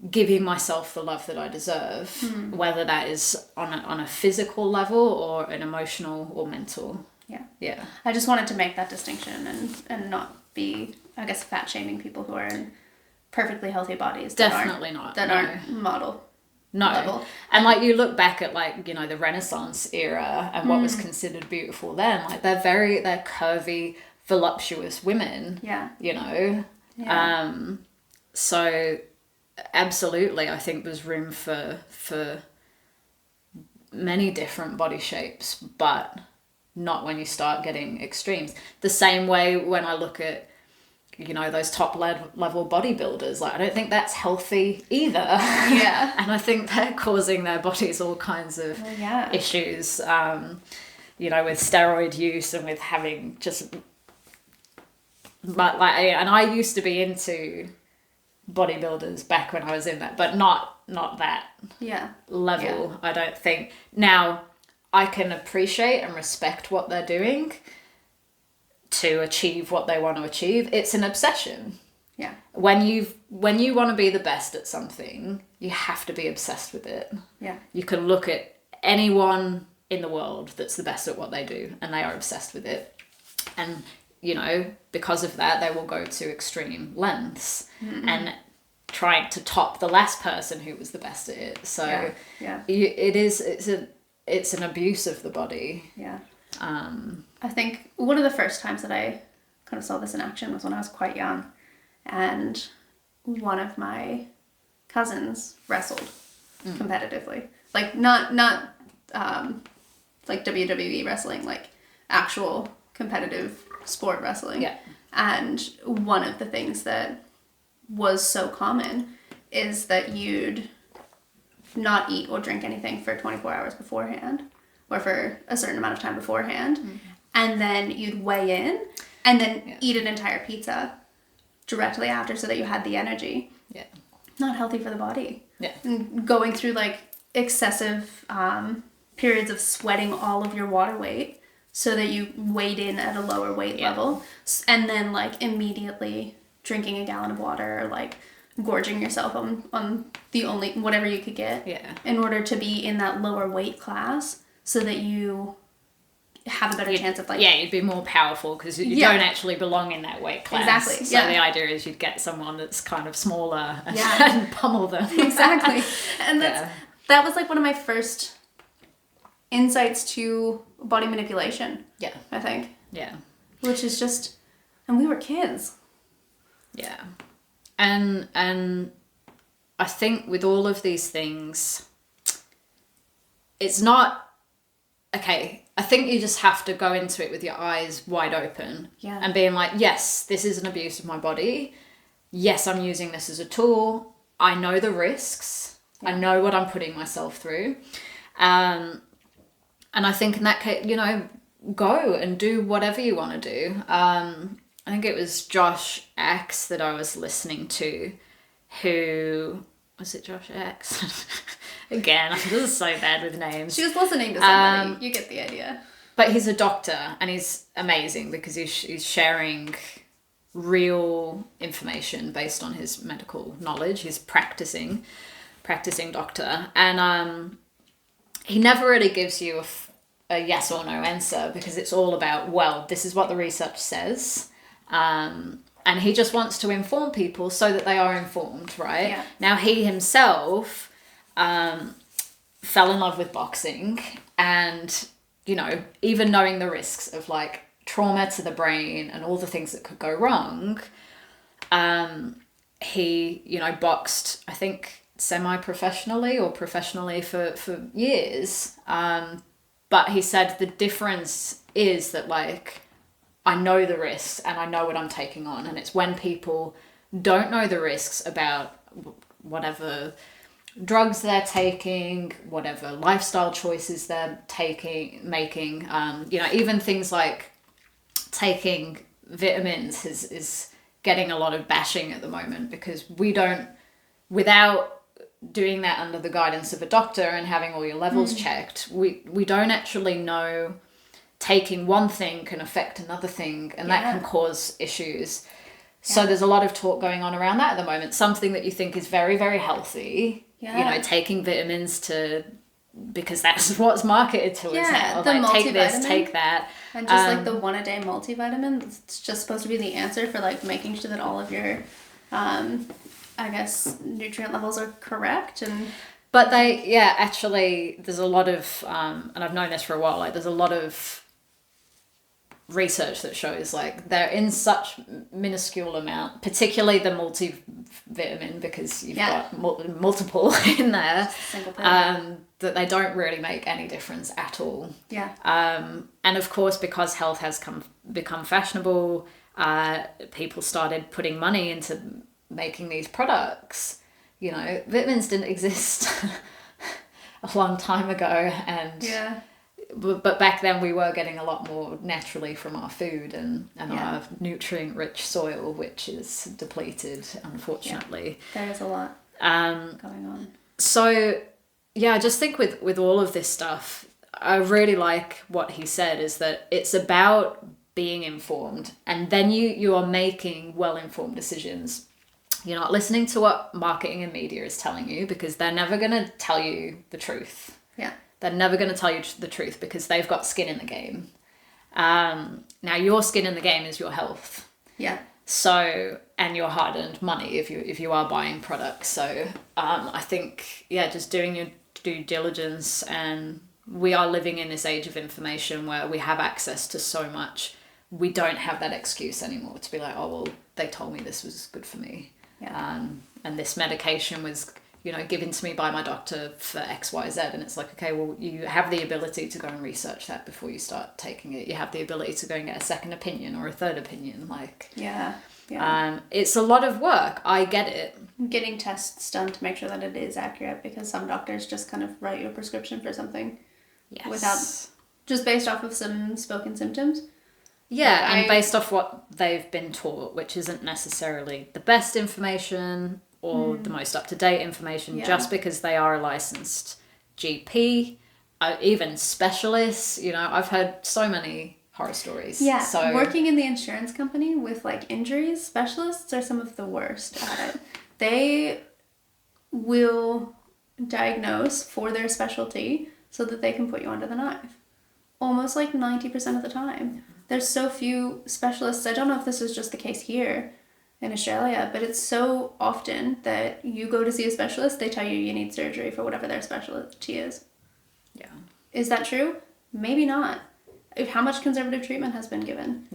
giving myself the love that I deserve, whether that is on a physical level or an emotional or mental. Yeah. Yeah. I just wanted to make that distinction and not be, I guess, fat shaming people who are in perfectly healthy bodies. Definitely not. That aren't model. No. Level. And like you look back at like, you know, the Renaissance era and what was considered beautiful then, like they're curvy, voluptuous women. Yeah. You know? Yeah. So absolutely I think there's room for many different body shapes, but not when you start getting extremes. The same way when I look at, you know, those top level bodybuilders, like I don't think that's healthy either. Yeah. And I think they're causing their bodies all kinds of issues, you know, with steroid use and with having just, but like, and I used to be into bodybuilders back when I was in that, but not that level. I don't think. Now I can appreciate and respect what they're doing to achieve what they want to achieve. It's an obsession. Yeah. When you want to be the best at something, you have to be obsessed with it. Yeah. You can look at anyone in the world that's the best at what they do and they are obsessed with it. And you know, because of that, they will go to extreme lengths and trying to top the last person who was the best at it. So it's an abuse of the body. Yeah. I think one of the first times that I kind of saw this in action was when I was quite young, and one of my cousins wrestled competitively, like not like WWE wrestling, like actual competitive sport wrestling. Yeah. And one of the things that was so common is that you'd not eat or drink anything for 24 hours beforehand or for a certain amount of time beforehand. And then you'd weigh in and then eat an entire pizza directly after so that you had the energy. Yeah. Not healthy for the body. Yeah. And going through like excessive periods of sweating all of your water weight so that you weighed in at a lower weight level, and then like immediately drinking a gallon of water or like gorging yourself on the only whatever you could get in order to be in that lower weight class so that you have a better chance of like you'd be more powerful because you don't actually belong in that weight class. Exactly. So the idea is you'd get someone that's kind of smaller and, Yeah. and pummel them. Exactly. And that was like one of my first insights to body manipulation. Yeah. I think. Yeah. Which is just, and we were kids. Yeah. And I think with all of these things, it's not, okay, I think you just have to go into it with your eyes wide open. Yeah. And being like, yes, this is an abuse of my body. Yes, I'm using this as a tool. I know the risks. Yeah. I know what I'm putting myself through. And I think in that case, you know, go and do whatever you want to do. I think it was Josh X that I was listening to, who, was it Josh X? Again, I'm just so bad with names. She was listening to somebody. You get the idea. But he's a doctor and he's amazing because he's sharing real information based on his medical knowledge. He's practicing doctor. And he never really gives you a yes or no answer because it's all about, well, this is what the research says. And he just wants to inform people so that they are informed, right? Yeah. Now, he himself fell in love with boxing and, you know, even knowing the risks of like trauma to the brain and all the things that could go wrong, he, you know, boxed, I think, semi-professionally or professionally for years. But he said the difference is that, like, I know the risks and I know what I'm taking on. And it's when people don't know the risks about whatever drugs they're taking, whatever lifestyle choices they're making, you know, even things like taking vitamins is getting a lot of bashing at the moment because we don't, without doing that under the guidance of a doctor and having all your levels checked, we don't actually know taking one thing can affect another thing, and that can cause issues. So there's a lot of talk going on around that at the moment. Something that you think is very, very healthy, you know, taking vitamins because that's what's marketed to us now. The like, take this, take that. And just like the 1-a-day multivitamin, it's just supposed to be the answer for like making sure that all of your, I guess, nutrient levels are correct. But actually, there's a lot of, and I've known this for a while, like there's a lot of research that shows like they're in such minuscule amount, particularly the multivitamin, because you've got multiple in there, that they don't really make any difference at all. And of course, because health has become fashionable, people started putting money into making these products. You know, vitamins didn't exist a long time ago, and but back then we were getting a lot more naturally from our food and our nutrient-rich soil, which is depleted, unfortunately. There is a lot going on. So, I just think with all of this stuff, I really like what he said, is that it's about being informed, and then you are making well-informed decisions. You're not listening to what marketing and media is telling you, because they're never going to tell you the truth. They're never going to tell you the truth because they've got skin in the game. Now, your skin in the game is your health. So, and your hard-earned money if you are buying products. So, I think, just doing your due diligence, and we are living in this age of information where we have access to so much. We don't have that excuse anymore to be like, oh, well, they told me this was good for me. And this medication was, you know, given to me by my doctor for XYZ. And it's like, okay, well, you have the ability to go and research that before you start taking it. You have the ability to go and get a second opinion or a third opinion. Like, it's a lot of work. I get it. Getting tests done to make sure that it is accurate, because some doctors just kind of write you a prescription for something without, just based off of some spoken symptoms. And based off what they've been taught, which isn't necessarily the best information or the most up-to-date information, just because they are a licensed GP, even specialists. You know, I've heard so many horror stories. So working in the insurance company with like injuries, specialists are some of the worst at it. They will diagnose for their specialty so that they can put you under the knife. Almost like 90% of the time. There's so few specialists. I don't know if this is just the case here in Australia, but it's so often that you go to see a specialist, they tell you need surgery for whatever their specialty is. Is that true? Maybe not. How much conservative treatment has been given?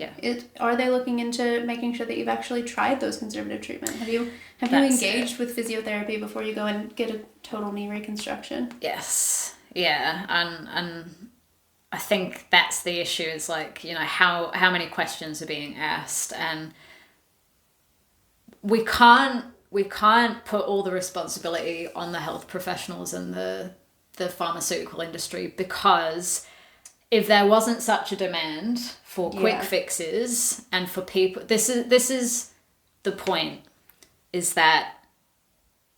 Are they looking into making sure that you've actually tried those conservative treatment? Have you engaged with physiotherapy before you go and get a total knee reconstruction? Yes. And I think that's the issue, is like, you know, how many questions are being asked, and we can't put all the responsibility on the health professionals and the pharmaceutical industry, because if there wasn't such a demand for quick fixes and for people, this is the point, is that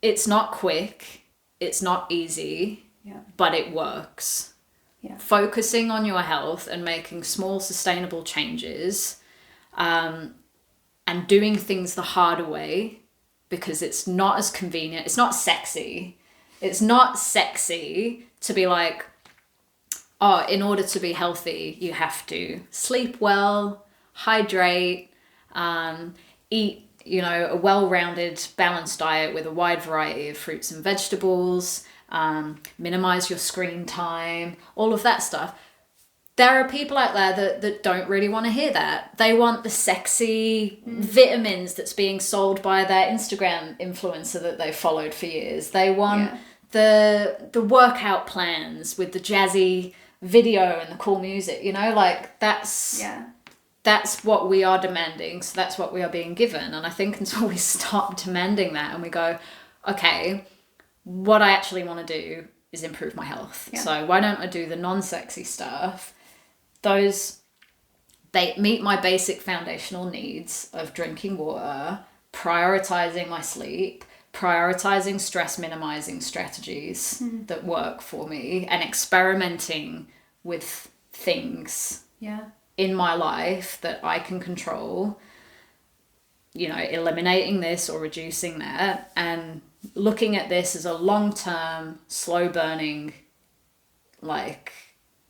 it's not quick, it's not easy, but it works. Focusing on your health and making small sustainable changes, and doing things the harder way, because it's not as convenient, it's not sexy. It's not sexy to be like, oh, in order to be healthy, you have to sleep well, hydrate, eat, you know, a well-rounded, balanced diet with a wide variety of fruits and vegetables, minimize your screen time, all of that stuff. There are people out there that don't really want to hear that. They want the sexy vitamins that's being sold by their Instagram influencer that they followed for years. They want the workout plans with the jazzy video and the cool music, you know, like that's what we are demanding. So that's what we are being given. And I think until we stop demanding that and we go, okay, what I actually want to do is improve my health. So why don't I do the non-sexy stuff? Those, they meet my basic foundational needs of drinking water, prioritizing my sleep, prioritizing stress minimizing strategies that work for me and experimenting with things Yeah. in my life that I can control, eliminating this or reducing that, and looking at this as a long-term, slow-burning, like,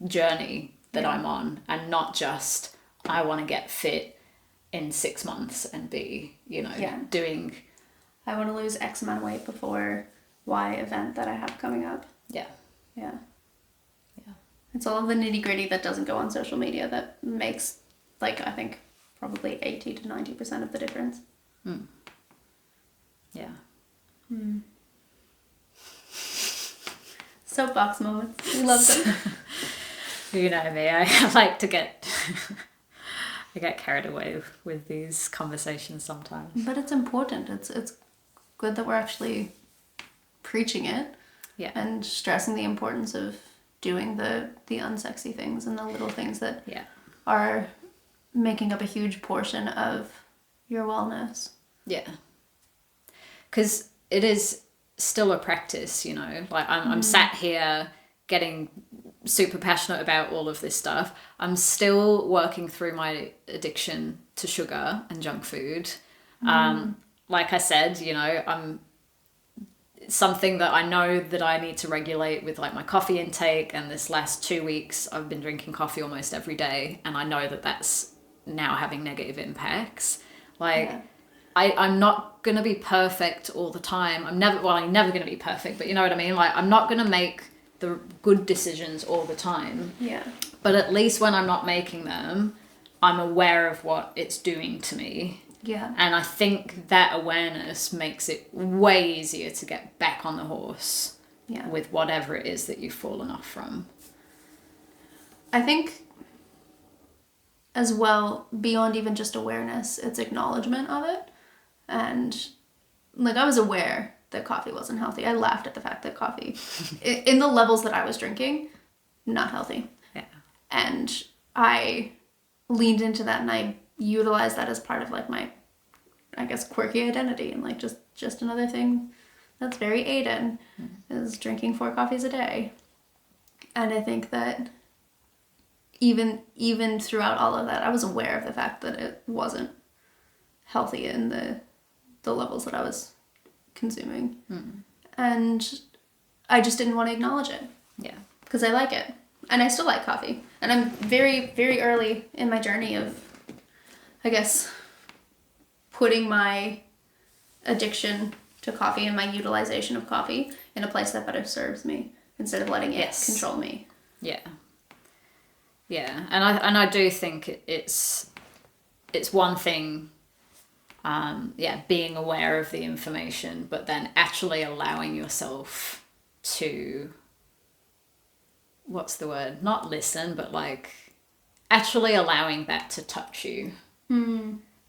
journey that I'm on, and not just, I want to get fit in 6 months and be, doing... I want to lose X amount of weight before Y event that I have coming up. Yeah. Yeah. It's all of the nitty gritty that doesn't go on social media that makes, like, I think probably 80 to 90% of the difference. Yeah. Soapbox moments. We love them. You know me, I like to get... I get carried away with these conversations sometimes. But it's important. It's good that we're actually preaching it. Yeah. And stressing the importance of doing the unsexy things and the little things that are making up a huge portion of your wellness. Yeah. Because it is still a practice, like I'm sat here getting super passionate about all of this stuff. I'm still working through my addiction to sugar and junk food. Like I said, I'm something that I know that I need to regulate with, like, my coffee intake, and this last 2 weeks I've been drinking coffee almost every day, and I know that that's now having negative impacts. Like, I'm not gonna be perfect all the time. I'm never gonna be perfect, but you know what I mean? Like, I'm not gonna make the good decisions all the time. Yeah. But at least when I'm not making them, I'm aware of what it's doing to me. Yeah. And I think that awareness makes it way easier to get back on the horse with whatever it is that you've fallen off from. I think as well, beyond even just awareness, it's acknowledgement of it. And, like, I was aware that coffee wasn't healthy. I laughed at the fact that coffee, in the levels that I was drinking, not healthy. Yeah. And I leaned into that, and I utilized that as part of, like, my, I guess, quirky identity, and, like, just another thing that's very Aiden is drinking 4 coffees a day. And I think that even throughout all of that, I was aware of the fact that it wasn't healthy in the levels that I was consuming. And I just didn't want to acknowledge it. Yeah. Because I like it. And I still like coffee. And I'm very, very early in my journey of, I guess, putting my addiction to coffee and my utilization of coffee in a place that better serves me instead of letting it control me. Yeah. Yeah. And I do think it's one thing, being aware of the information, but then actually allowing yourself to, what's the word? Not listen, but, like, actually allowing that to touch you.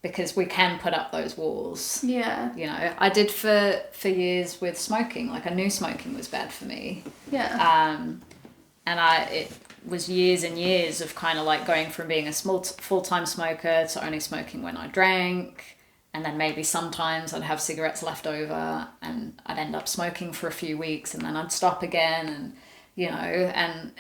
Because we can put up those walls. Yeah. I did for years with smoking. Like, I knew smoking was bad for me. Yeah. And it was years and years of kind of, like, going from being a full-time smoker to only smoking when I drank. And then maybe sometimes I'd have cigarettes left over and I'd end up smoking for a few weeks and then I'd stop again. And, and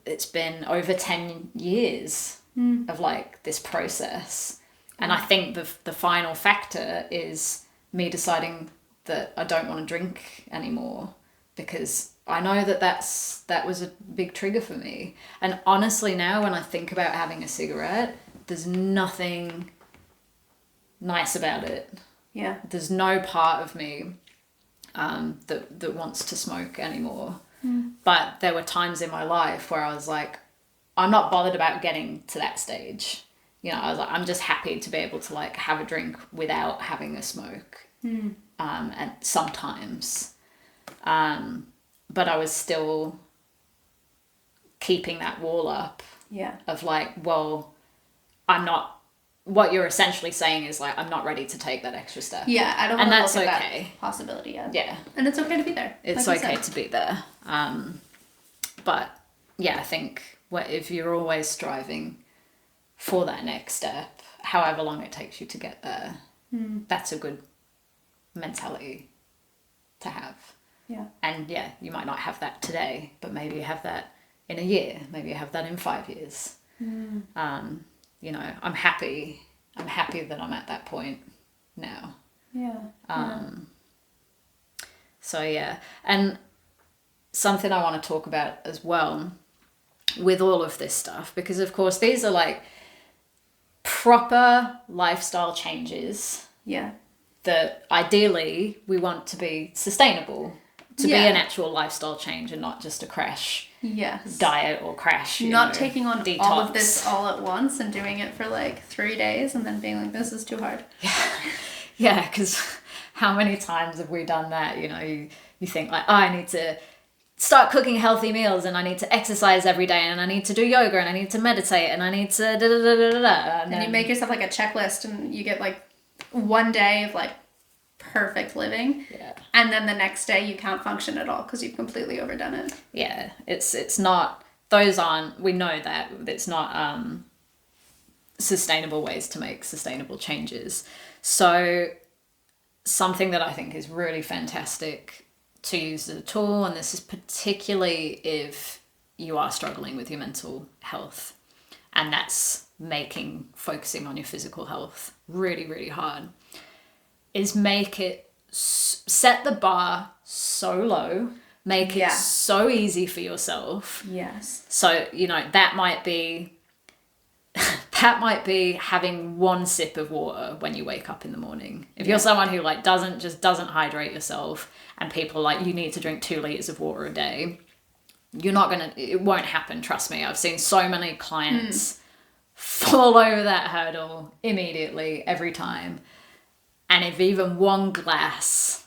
it's been over 10 years of, like, this process. And I think the final factor is me deciding that I don't want to drink anymore, because I know that was a big trigger for me. And honestly, now when I think about having a cigarette, there's nothing nice about it. Yeah. There's no part of me that wants to smoke anymore. But there were times in my life where I was like, I'm not bothered about getting to that stage. I was like, I'm just happy to be able to, like, have a drink without having a smoke. And sometimes. But I was still keeping that wall up. Yeah. Of, like, well, I'm not... What you're essentially saying is, like, I'm not ready to take that extra step. Yeah, I don't want to look at that possibility yet. Yeah. And it's okay to be there. It's like okay to be there. But, yeah, I think if you're always striving for that next step, however long it takes you to get there, that's a good mentality to have. Yeah. And yeah, you might not have that today, but maybe you have that in a year, maybe you have that in 5 years. You know, I'm happy that I'm at that point now. Yeah. So yeah, and something I want to talk about as well with all of this stuff, because of course these are like proper lifestyle changes Yeah. that ideally we want to be sustainable, to be Yeah. an actual lifestyle change and not just a crash Yes. diet or crash. Not taking on detox. all of this all at once and doing it for like 3 days and then being like, this is too hard. Yeah, because how many times have we done that? You know, you think like, oh, I need to start cooking healthy meals and I need to exercise every day and I need to do yoga and I need to meditate and I need to da da da da da da. And you make yourself like a checklist and you get like 1 day of like perfect living. Yeah. And then the next day you can't function at all because you've completely overdone it. Yeah, it's not, those aren't, we know that it's not sustainable ways to make sustainable changes. So something that I think is really fantastic to use as a tool, and this is particularly if you are struggling with your mental health, and that's making focusing on your physical health really, really hard, is make it, set the bar so low, make it so easy for yourself. Yes. So, you know, that might be having 1 sip of water when you wake up in the morning. If you're someone who like doesn't hydrate yourself, and people are like, you need to drink 2 liters of water a day, it won't happen, trust me. I've seen so many clients fall over that hurdle immediately every time. And if even 1 glass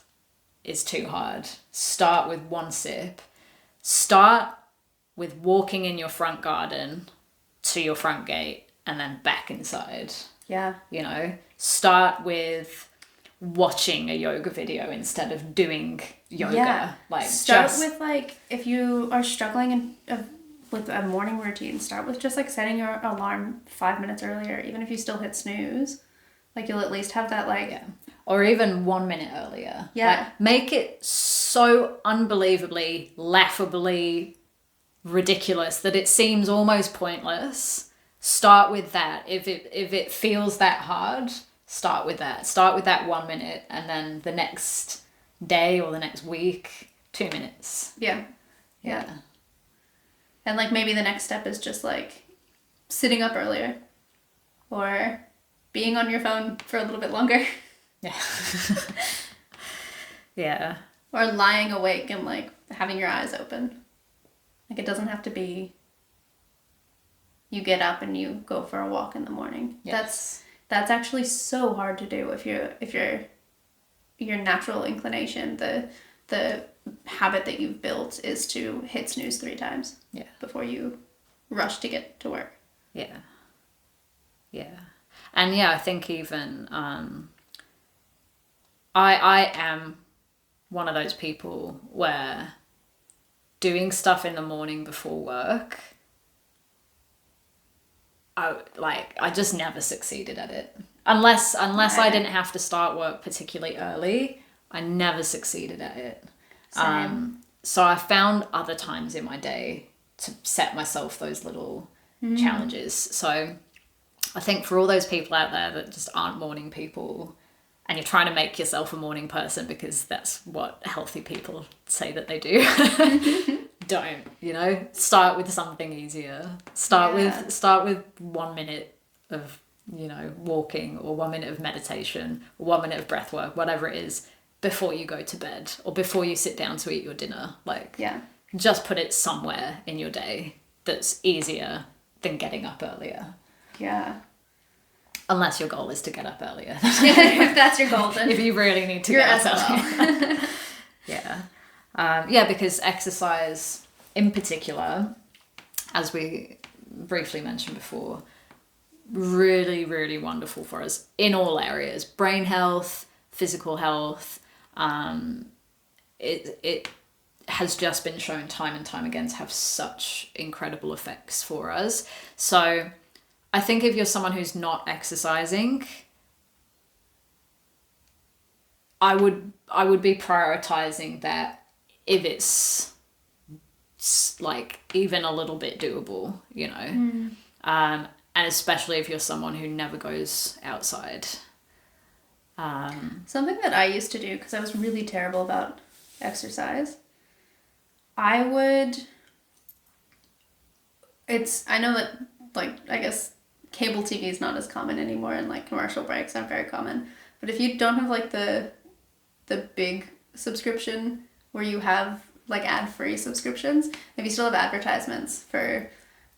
is too hard, start with 1 sip. Start with walking in your front garden to your front gate and then back inside. Yeah. You know, start with watching a yoga video instead of doing yoga. Yeah. Like start with like, if you are struggling with a morning routine, start with just like setting your alarm 5 minutes earlier, even if you still hit snooze. Like you'll at least have that like... Or even 1 minute earlier. Yeah. Like, make it so unbelievably, laughably ridiculous that it seems almost pointless. Start with that. If it feels that hard, start with that. Start with that 1 minute, and then the next day or the next week, 2 minutes. Yeah. And like maybe the next step is just like sitting up earlier or being on your phone for a little bit longer. Yeah. Yeah. Or lying awake and like having your eyes open. Like it doesn't have to be you get up and you go for a walk in the morning. Yes. That's actually so hard to do if your natural inclination, the habit that you've built is to hit snooze 3 times. Yeah. Before you rush to get to work. Yeah. Yeah. And yeah, I think even I am one of those people where doing stuff in the morning before work, I just never succeeded at it. Unless I didn't have to start work particularly early, I never succeeded at it. Same. So I found other times in my day to set myself those little challenges. So I think for all those people out there that just aren't morning people, and you're trying to make yourself a morning person because that's what healthy people say that they do, don't, start with something easier. Start with 1 minute of, walking, or 1 minute of meditation, or 1 minute of breath work, whatever it is, before you go to bed or before you sit down to eat your dinner. Just put it somewhere in your day that's easier than getting up earlier. Yeah. Unless your goal is to get up earlier. If that's your goal, then if you really need to get up earlier. Yeah. Because exercise in particular, as we briefly mentioned before, really, really wonderful for us in all areas. Brain health, physical health. It has just been shown time and time again to have such incredible effects for us. So I think if you're someone who's not exercising, I would be prioritizing that if it's like even a little bit doable, you know. And especially if you're someone who never goes outside. Something that I used to do, because I was really terrible about exercise, I know that, like, I guess cable TV is not as common anymore, and like commercial breaks aren't very common. But if you don't have like the big subscription where you have like ad-free subscriptions, if you still have advertisements for,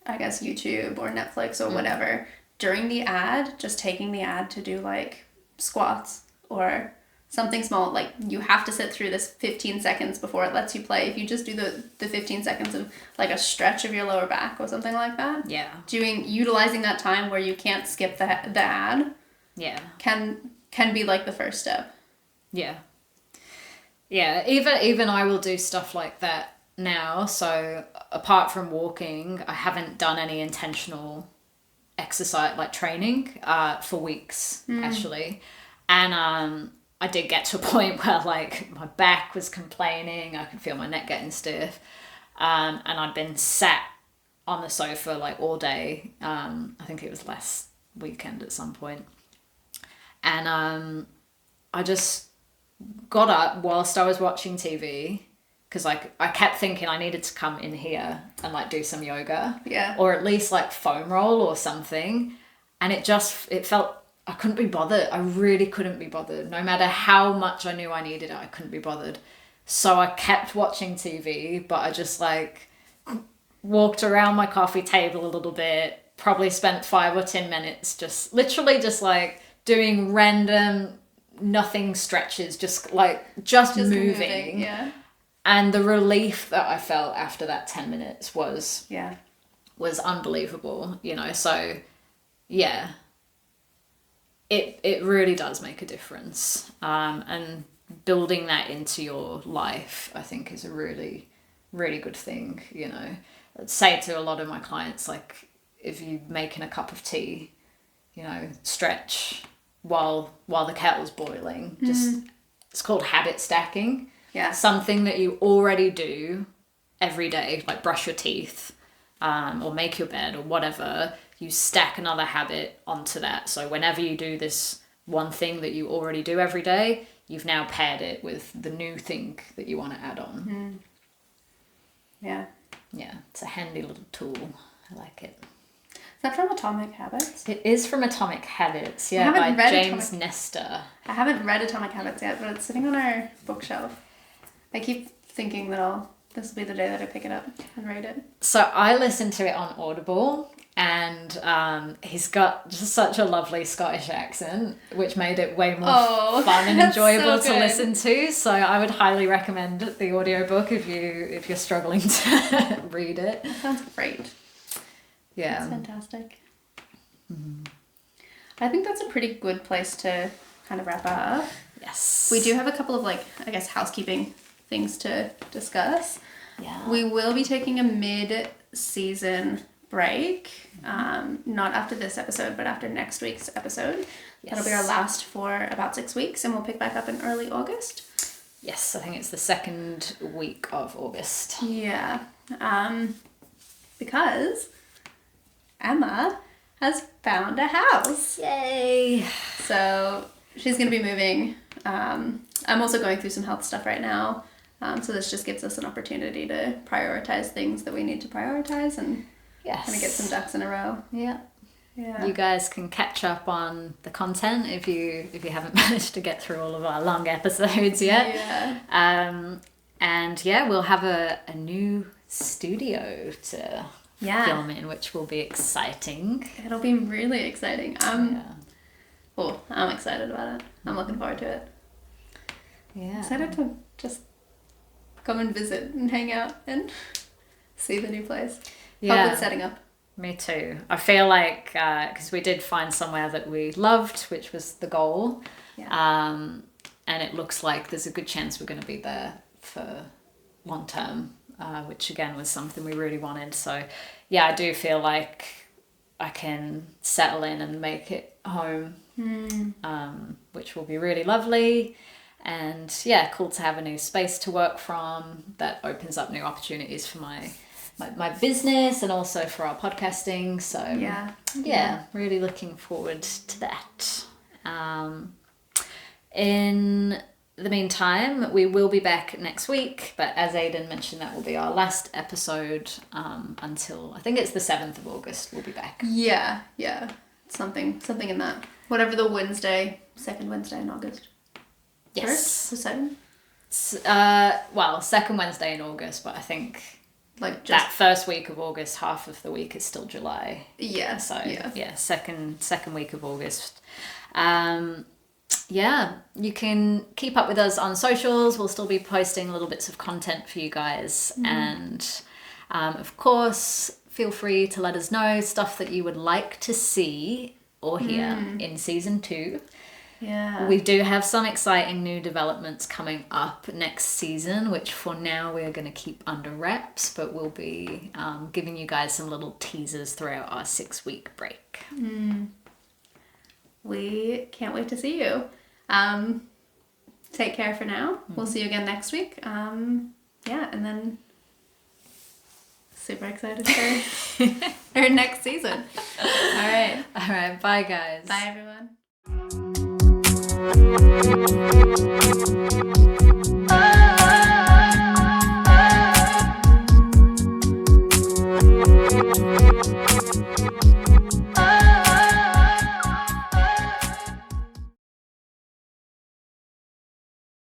I guess, YouTube or Netflix or whatever, during the ad, just taking the ad to do like squats or something small, like you have to sit through this 15 seconds before it lets you play. If you just do the 15 seconds of like a stretch of your lower back or something like that, utilizing that time where you can't skip the ad, can be like the first step. Even I will do stuff like that now. So apart from walking, I haven't done any intentional exercise, like training, for weeks actually. And I did get to a point where like my back was complaining, I could feel my neck getting stiff, and I'd been sat on the sofa like all day. I think it was last weekend at some point, and I just got up whilst I was watching TV, because like I kept thinking I needed to come in here and like do some yoga, or at least like foam roll or something, and it felt, I couldn't be bothered. I really couldn't be bothered. No matter how much I knew I needed it, I couldn't be bothered. So I kept watching TV, but I just like walked around my coffee table a little bit, probably spent 5 or 10 minutes just literally just like doing random nothing stretches, just moving. And the relief that I felt after that 10 minutes was unbelievable, you know. So yeah, it really does make a difference, and building that into your life, I think, is a really, really good thing, you know. I'd say to a lot of my clients, like, if you're making a cup of tea, you know, stretch while the kettle's boiling. Just, it's called habit stacking. Something that you already do every day, like brush your teeth, or make your bed or whatever, you stack another habit onto that. So whenever you do this one thing that you already do every day, you've now paired it with the new thing that you want to add on. Yeah, it's a handy little tool. I like it. Is that from Atomic Habits? It is from Atomic Habits, by James Nestor. I haven't read Atomic Habits yet, but it's sitting on our bookshelf. I keep thinking that this will be the day that I pick it up and read it. So I listened to it on Audible, and he's got just such a lovely Scottish accent, which made it way more fun and enjoyable to listen to. So I would highly recommend the audiobook if you're struggling to read it. That sounds great. Yeah. That's fantastic. I think that's a pretty good place to kind of wrap up. Yes. We do have a couple of, like, I guess, housekeeping things to discuss. Yeah. We will be taking a mid-season break, not after this episode, but after next week's episode. Yes. That'll be our last for about 6 weeks, and we'll pick back up in early August. Yes, I think it's the second week of August. Yeah. Because Emma has found a house. Yay! So she's going to be moving. I'm also going through some health stuff right now. So this just gives us an opportunity to prioritize things that we need to prioritize and kind of get some ducks in a row. Yeah. You guys can catch up on the content if you haven't managed to get through all of our long episodes yet. And we'll have a new studio to film in, which will be exciting. It'll be really exciting. I'm excited about it. I'm looking forward to it. Yeah. Excited to just come and visit and hang out and see the new place. Help with setting up. Me too. I feel like, because we did find somewhere that we loved, which was the goal. And it looks like there's a good chance we're going to be there for long term, which again was something we really wanted. So I do feel like I can settle in and make it home, which will be really lovely. And yeah, cool to have a new space to work from that opens up new opportunities for my business and also for our podcasting. So yeah, really looking forward to that. In the meantime, we will be back next week, but as Aidan mentioned, that will be our last episode until I think it's the 7th of August. We'll be back. Yeah, something in that. Whatever the second Wednesday in August. Yes. First, the 7th? Well, second Wednesday in August, but I think like just that first week of August, half of the week is still July. Yeah. So yeah, second week of August. Yeah, you can keep up with us on socials. We'll still be posting little bits of content for you guys. And of course, feel free to let us know stuff that you would like to see or hear in season 2. Yeah. We do have some exciting new developments coming up next season, which for now we're going to keep under wraps, but we'll be giving you guys some little teasers throughout our 6-week break. We can't wait to see you. Take care for now. We'll see you again next week. And then super excited for our next season. All right. Bye, guys. Bye, everyone.